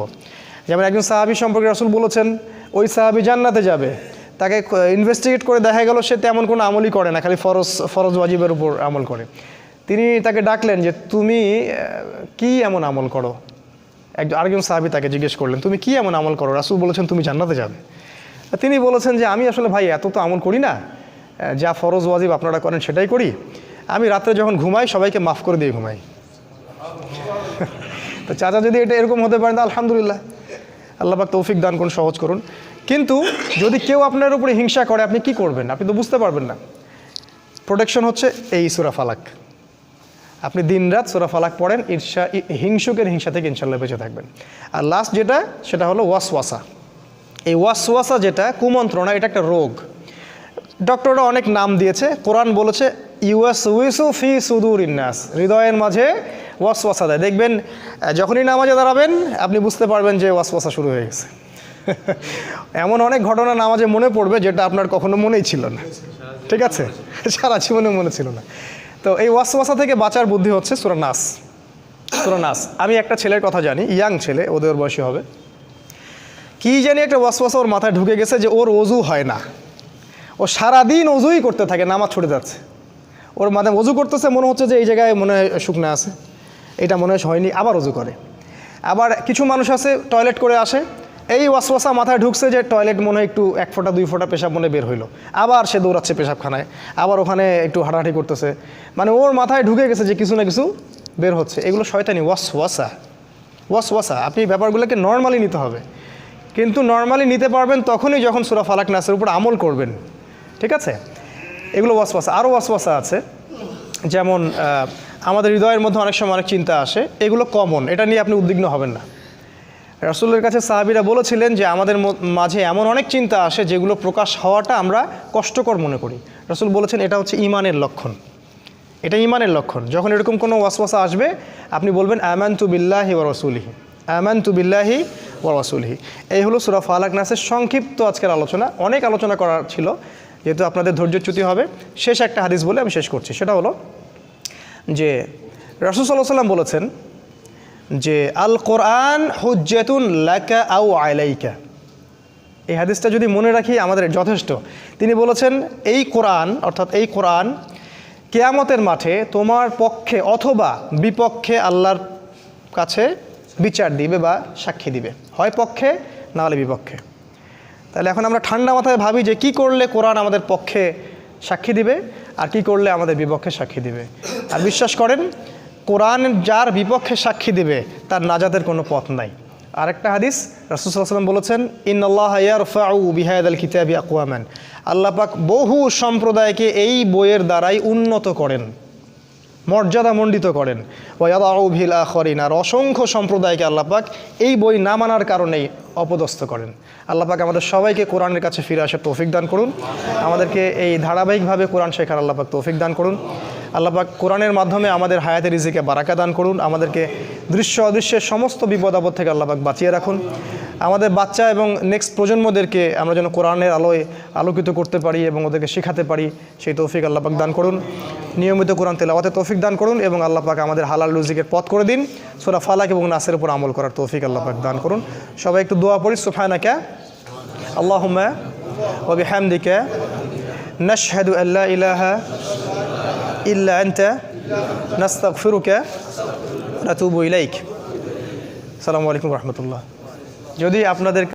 যেমন একজন সাহাবী সম্পর্কে রাসূল বলেছেন ওই সাহাবী জান্নাতে যাবে, তাকে ইনভেস্টিগেট করে দেখা গেল সে তেমন কোনো আমলই করে না, খালি ফরজ ওয়াজিবের উপর আমল করে। তিনি তাকে ডাকলেন যে তুমি কি এমন আমল করো? আরেকজন সাহাবী তাকে জিজ্ঞেস করলেন তুমি কি এমন আমল করো? রাসূল বলেছেন তুমি জান্নাতে যাবে। তিনি বলেছেন যে আমি আসলে ভাই এত তো আমল করি না, যা ফরজ ওয়াজিব আপনারা করেন সেটাই করি। আমি রাত্রে যখন ঘুমাই সবাইকে মাফ করে দিয়ে ঘুমাই। তো চাচা যদি এটা এরকম হতে পারেন তো আলহামদুলিল্লাহ, আল্লাহ পাক তৌফিক দান করুন, সহজ করুন। কিন্তু যদি কেউ আপনার উপরে হিংসা করে, আপনি কি করবেন? আপনি তো বুঝতে পারবেন না। প্রোটেকশন হচ্ছে এই সূরা ফালাক। আপনি দিনরাত সূরা ফালাক পড়েন, হিংসুকের হিংসা থেকে ইনশাল্লাহ বেঁচে থাকবেন। আর লাস্ট যেটা, সেটা হলো ওয়াসওয়াসা। এই ওয়াসওয়াসা যেটা কুমন্ত্রণা, এটা একটা রোগ। ডক্টররা অনেক নাম দিয়েছে, কোরআন বলেছে ইউওয়াসউইসু ফি সুদুরিন নাস, হৃদয়ের মাঝে ওয়াসওয়াসা দেয়। দেখবেন যখনই নামাজে দাঁড়াবেন আপনি বুঝতে পারবেন যে ওয়াসওয়াসা শুরু হয়ে গেছে। এমন অনেক ঘটনা নামাজে মনে পড়বে যেটা আপনার কখনো মনেই ছিল না, ঠিক আছে, সারা জীবনে মনে ছিল না। তো এই ওয়াসওয়াসা থেকে বাঁচার বুদ্ধি হচ্ছে সূরা নাস। সূরা নাস, আমি একটা ছেলের কথা জানি, ইয়াং ছেলে, ওদের বয়সী হবে, কি জানি একটা ওয়াসওয়াসা ওর মাথায় ঢুকে গেছে যে ওর ওযু হয় না। ও সারাদিন ওযুই করতে থাকে, নামাজ ছুটে যাচ্ছে। ওর মাথায় ওযু করতেছে, মনে হচ্ছে যে এই জায়গায় মনে হয় শুকনা আছে, এটা মনে হয়নি, আবার ওযু করে। আবার কিছু মানুষ আছে টয়লেট করে আসে, এই ওয়াসওয়াসা মাথায় ঢুকছে যে টয়লেট মনে হয় একটু 1 ফোঁটা 2 ফোঁটা পেশাব মনে বের হইলো, আবার সে দৌড়াচ্ছে পেশাবখানায়, আবার ওখানে একটু হাঁটাহাঁটি করতেছে। মানে ওর মাথায় ঢুকে গেছে যে কিছু না কিছু বের হচ্ছে। এগুলো শয়তানি ওয়াসওয়াসা। ওয়াসওয়াসা, আপনি ব্যাপারগুলোকে নর্মালি নিতে হবে, কিন্তু নর্মালি নিতে পারবেন তখনই যখন সূরা ফালাক নাসের উপর আমল করবেন, ঠিক আছে? এগুলো ওয়াসওয়াসা। আরও ওয়াসওয়াসা আছে, যেমন আমাদের হৃদয়ের মধ্যে অনেক সময় অনেক চিন্তা আসে, এগুলো কমন, এটা নিয়ে আপনি উদ্বিগ্ন হবেন না। রাসূলের কাছে সাহাবীরা বলেছিলেন যে আমাদের মাঝে এমন অনেক চিন্তা আসে যেগুলো প্রকাশ হওয়াটা আমরা কষ্টকর মনে করি। রাসূল বলেছেন এটা হচ্ছে ঈমানের লক্ষণ, এটা ঈমানের লক্ষণ। যখন এরকম কোনো ওয়াসওয়াসা আসবে আপনি বলবেন আমানতু বিল্লাহি ওয়া রাসূলিহি, আমানতু বিল্লাহি ওয়া রাসূলিহি। এই হলো সূরা ফালাক নাসের সংক্ষিপ্ত আজকের আলোচনা। অনেক আলোচনা করার ছিল, যেহেতু আপনাদের ধৈর্যচ্যুতি হবে, শেষ একটা হাদিস বলে আমি শেষ করছি। সেটা হলো যে রাসূল সাল্লাল্লাহু আলাইহি ওয়াসাল্লাম বলেছেন যে আল কোরআন হুজ্জাতুন লাকা আও আলাইকা। এই হাদিসটা যদি মনে রাখি আমাদের যথেষ্ট। তিনি বলেছেন এই কোরআন, অর্থাৎ এই কোরআন কিয়ামতের মাঠে তোমার পক্ষে অথবা বিপক্ষে আল্লাহর কাছে বিচার দিবে বা সাক্ষী দিবে, হয় পক্ষে না হলে বিপক্ষে। তাহলে এখন আমরা ঠান্ডা মাথায় ভাবি যে কি করলে কোরআন আমাদের পক্ষে সাক্ষী দিবে আর কি করলে আমাদের বিপক্ষে সাক্ষী দিবে। আর বিশ্বাস করেন, কোরআন যার বিপক্ষে সাক্ষী দিবে তার নাজাতের কোনো পথ নাই। আরেকটা হাদিস রাসূল সাল্লাল্লাহু আলাইহি ওয়াসাল্লাম বলেছেন, ইন্নাল্লাহা ইয়ারফাউ বিহাদাল কিতাবি আকওয়ামান, আল্লাহ পাক বহু সম্প্রদায়কে এই বইয়ের দ্বারাই উন্নত করেন, মর্যাদামণ্ডিত করেন। ওয়া ইয়াদাউ বিল আখরিন, আর অসংখ্য সম্প্রদায়কে আল্লাহ পাক এই বই না মানার কারণেই অপদস্থ করেন। আল্লাহ পাক আমাদের সবাইকে কোরআনের কাছে ফিরে আসার তৌফিক দান করুন, আমাদেরকে এই ধারাবাহিকভাবে কোরআন শেখার আল্লাহ পাক তৌফিক দান করুন। আল্লাহ পাক কোরআনের মাধ্যমে আমাদের হায়াতের রিজিকে বারাকা দান করুন, আমাদেরকে দৃশ্য অদৃশ্যের সমস্ত বিপদ আপদ থেকে আল্লাহ পাক বাঁচিয়ে রাখুন। আমাদের বাচ্চা এবং নেক্সট প্রজন্মদেরকে আমরা যেন কোরআনের আলোয় আলোকিত করতে পারি এবং ওদেরকে শেখাতে পারি, সেই তৌফিক আল্লাহ পাক দান করুন। নিয়মিত কোরআন তেলাওয়াতের তৌফিক দান করুন এবং আল্লাহ পাক আমাদের হালাল রুজিকের পথ করে দিন। সূরা ফালাক এবং নাসের উপর আমল করার তৌফিক আল্লাহ পাক দান করুন। সবাই একটু দোয়া পড়ি। সুবহানাকা আল্লাহুম্মা ওয়া বিহামদিকা নাশহাদু আল্লা ইলাহা ইল্লা আনতা নাস্তাগফিরুকা ওয়া নাতুবু ইলাইক। আসসালামু আলাইকুম ওয়া রাহমাতুল্লাহ। যদি আপনাদের